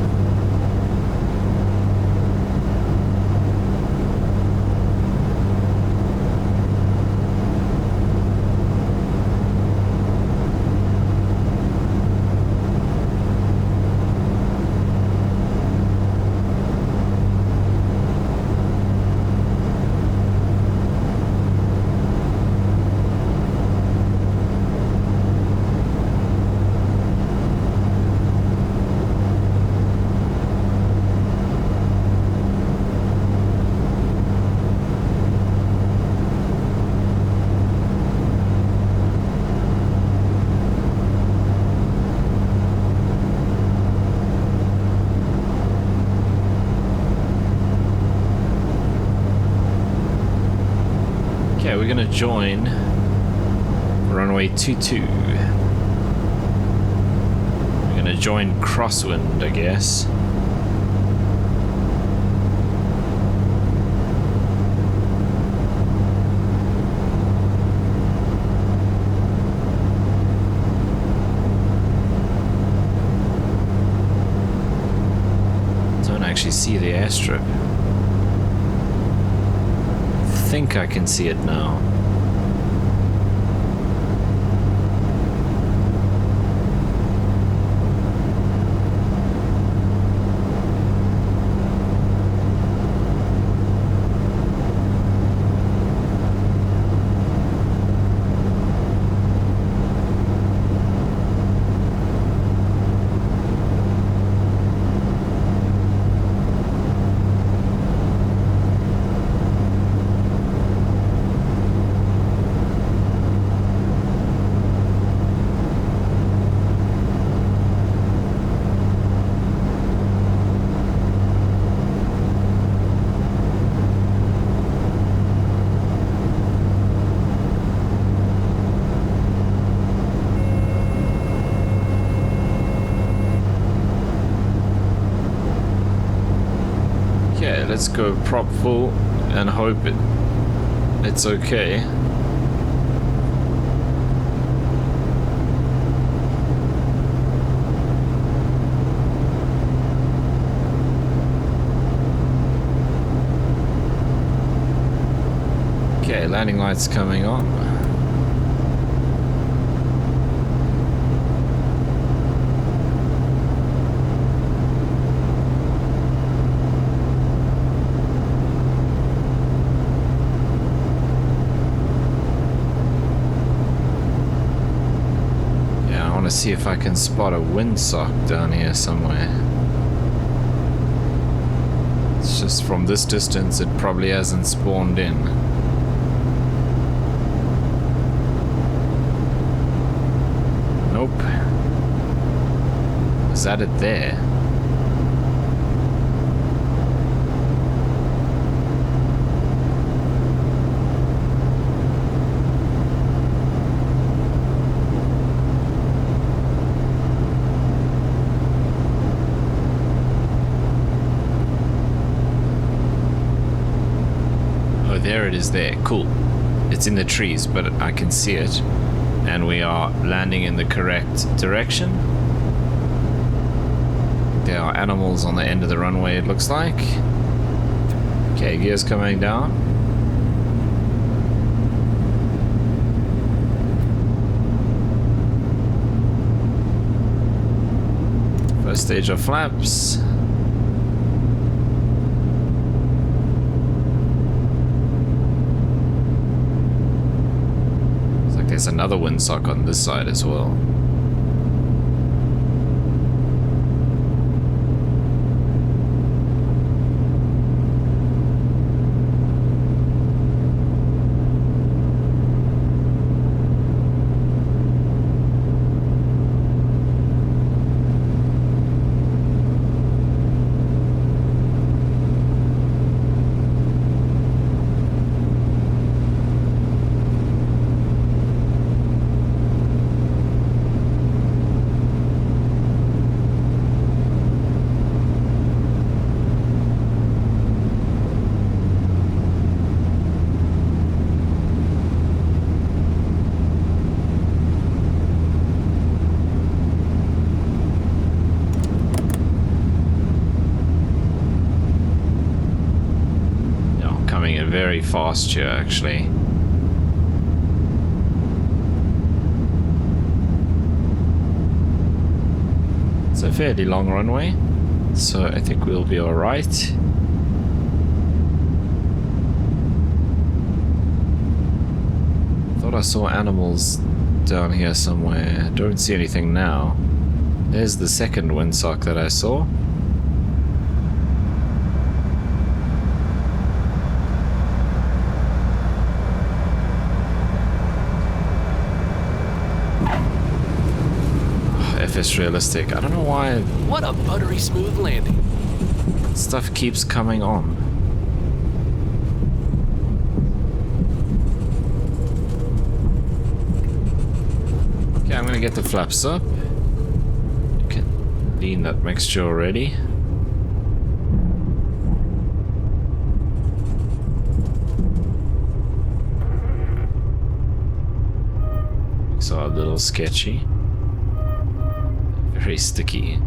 Okay, we're gonna join runway 22. We're gonna join crosswind, I guess. Don't actually see the airstrip. I think I can see it now. Let's go prop full and hope it's okay. Okay, landing lights coming on. See if I can spot a windsock down here somewhere. It's just from this distance it probably hasn't spawned in. Nope. Is that it there? There it is there. Cool. It's in the trees, but I can see it. And we are landing in the correct direction. There are animals on the end of the runway, it looks like. Okay, gears coming down. First stage of flaps. There's another windsock on this side as well. very fast here, actually. It's a fairly long runway, so I think we'll be alright. Thought I saw animals down here somewhere. Don't see anything now. There's the second windsock that I saw. FS realistic. I don't know why. What a buttery smooth landing. Stuff keeps coming on. Okay, I'm gonna get the flaps up. You can lean that mixture already. So a little sketchy. Very sticky.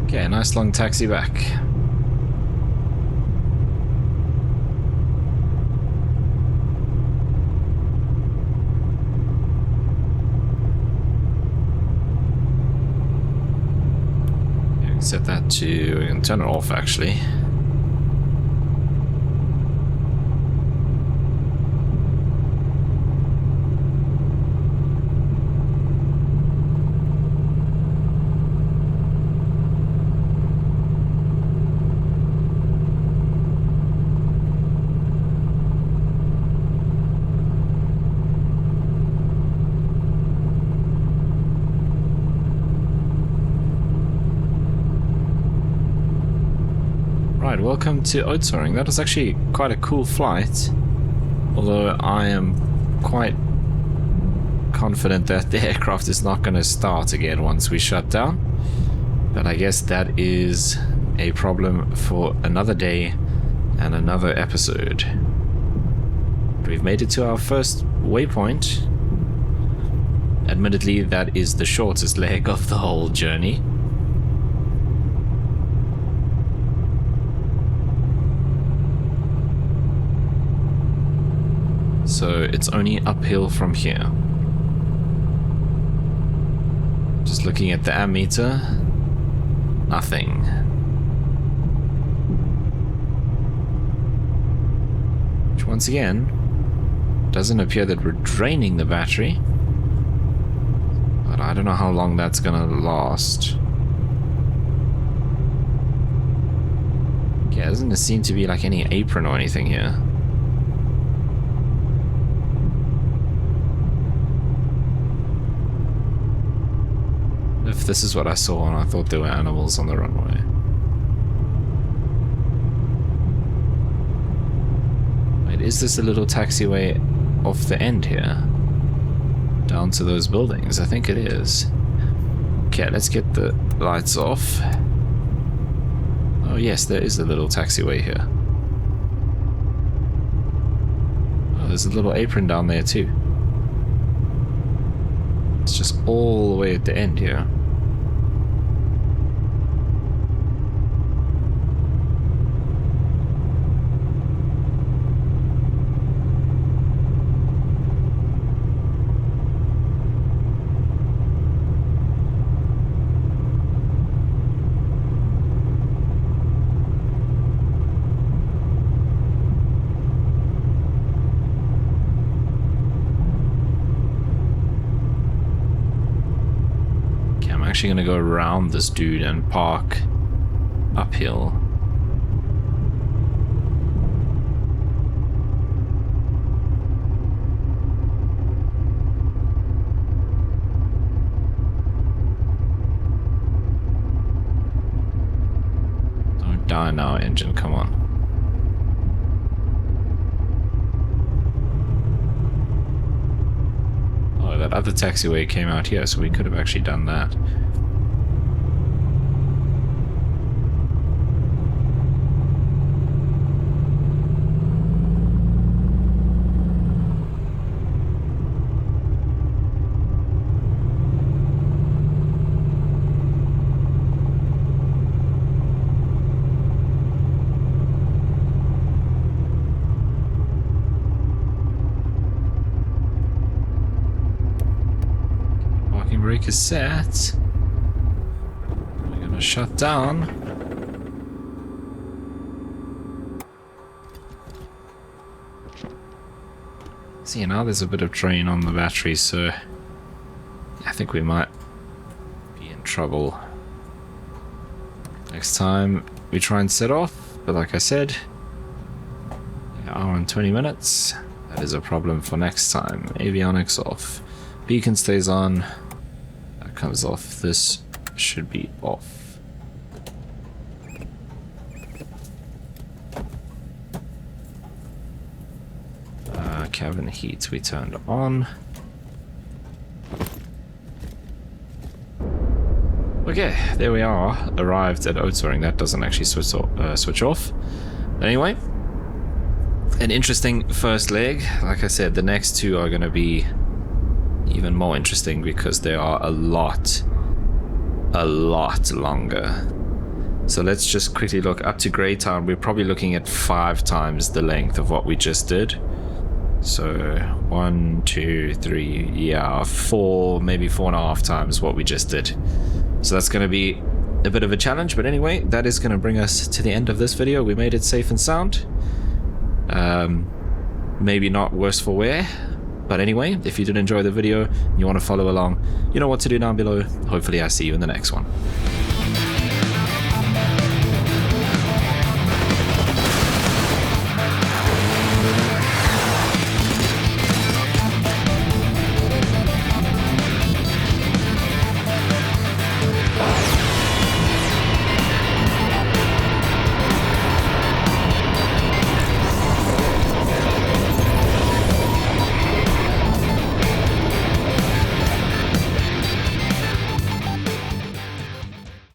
Okay, nice long taxi back. Yeah, set that to, we can turn it off actually. Right, welcome to Oudtshoorn. That was actually quite a cool flight, although I am quite confident that the aircraft is not going to start again once we shut down. But I guess that is a problem for another day and another episode. We've made it to our first waypoint. Admittedly, that is the shortest leg of the whole journey. So it's only uphill from here. Just looking at the ammeter, nothing. Which once again, doesn't appear that we're draining the battery. But I don't know how long that's gonna last. Yeah, doesn't seem to be like any apron or anything here. If this is what I saw and I thought there were animals on the runway. Wait, is this a little taxiway off the end here? Down to those buildings? I think it is. Okay, let's get the lights off. Oh yes, there is a little taxiway here. Oh, there's a little apron down there too. It's just all the way at the end here. Actually gonna go around this dude and park uphill. now, engine, come on. Oh, that other taxiway came out here, so we could have actually done that. Brake is set. We're gonna shut down. See, now there's a bit of drain on the battery, so I think we might be in trouble next time we try and set off. But like I said, an hour and 20 minutes. That is a problem for next time. Avionics off. Beacon stays on. Comes off. This should be off. Cabin heat we turned on. Okay, there we are. Arrived at Oudtshoorn. That doesn't actually switch off. Anyway, an interesting first leg. Like I said, the next two are going to be even more interesting because they are a lot longer. So let's just quickly look up to Greytown. We're probably looking at 5 times the length of what we just did. So 1, 2, 3, yeah, 4, maybe 4.5 times what we just did. So that's going to be a bit of a challenge, but anyway, that is going to bring us to the end of this video. We made it safe and sound. Maybe not worse for wear. But anyway, if you did enjoy the video and you want to follow along, you know what to do down below. Hopefully I see you in the next one.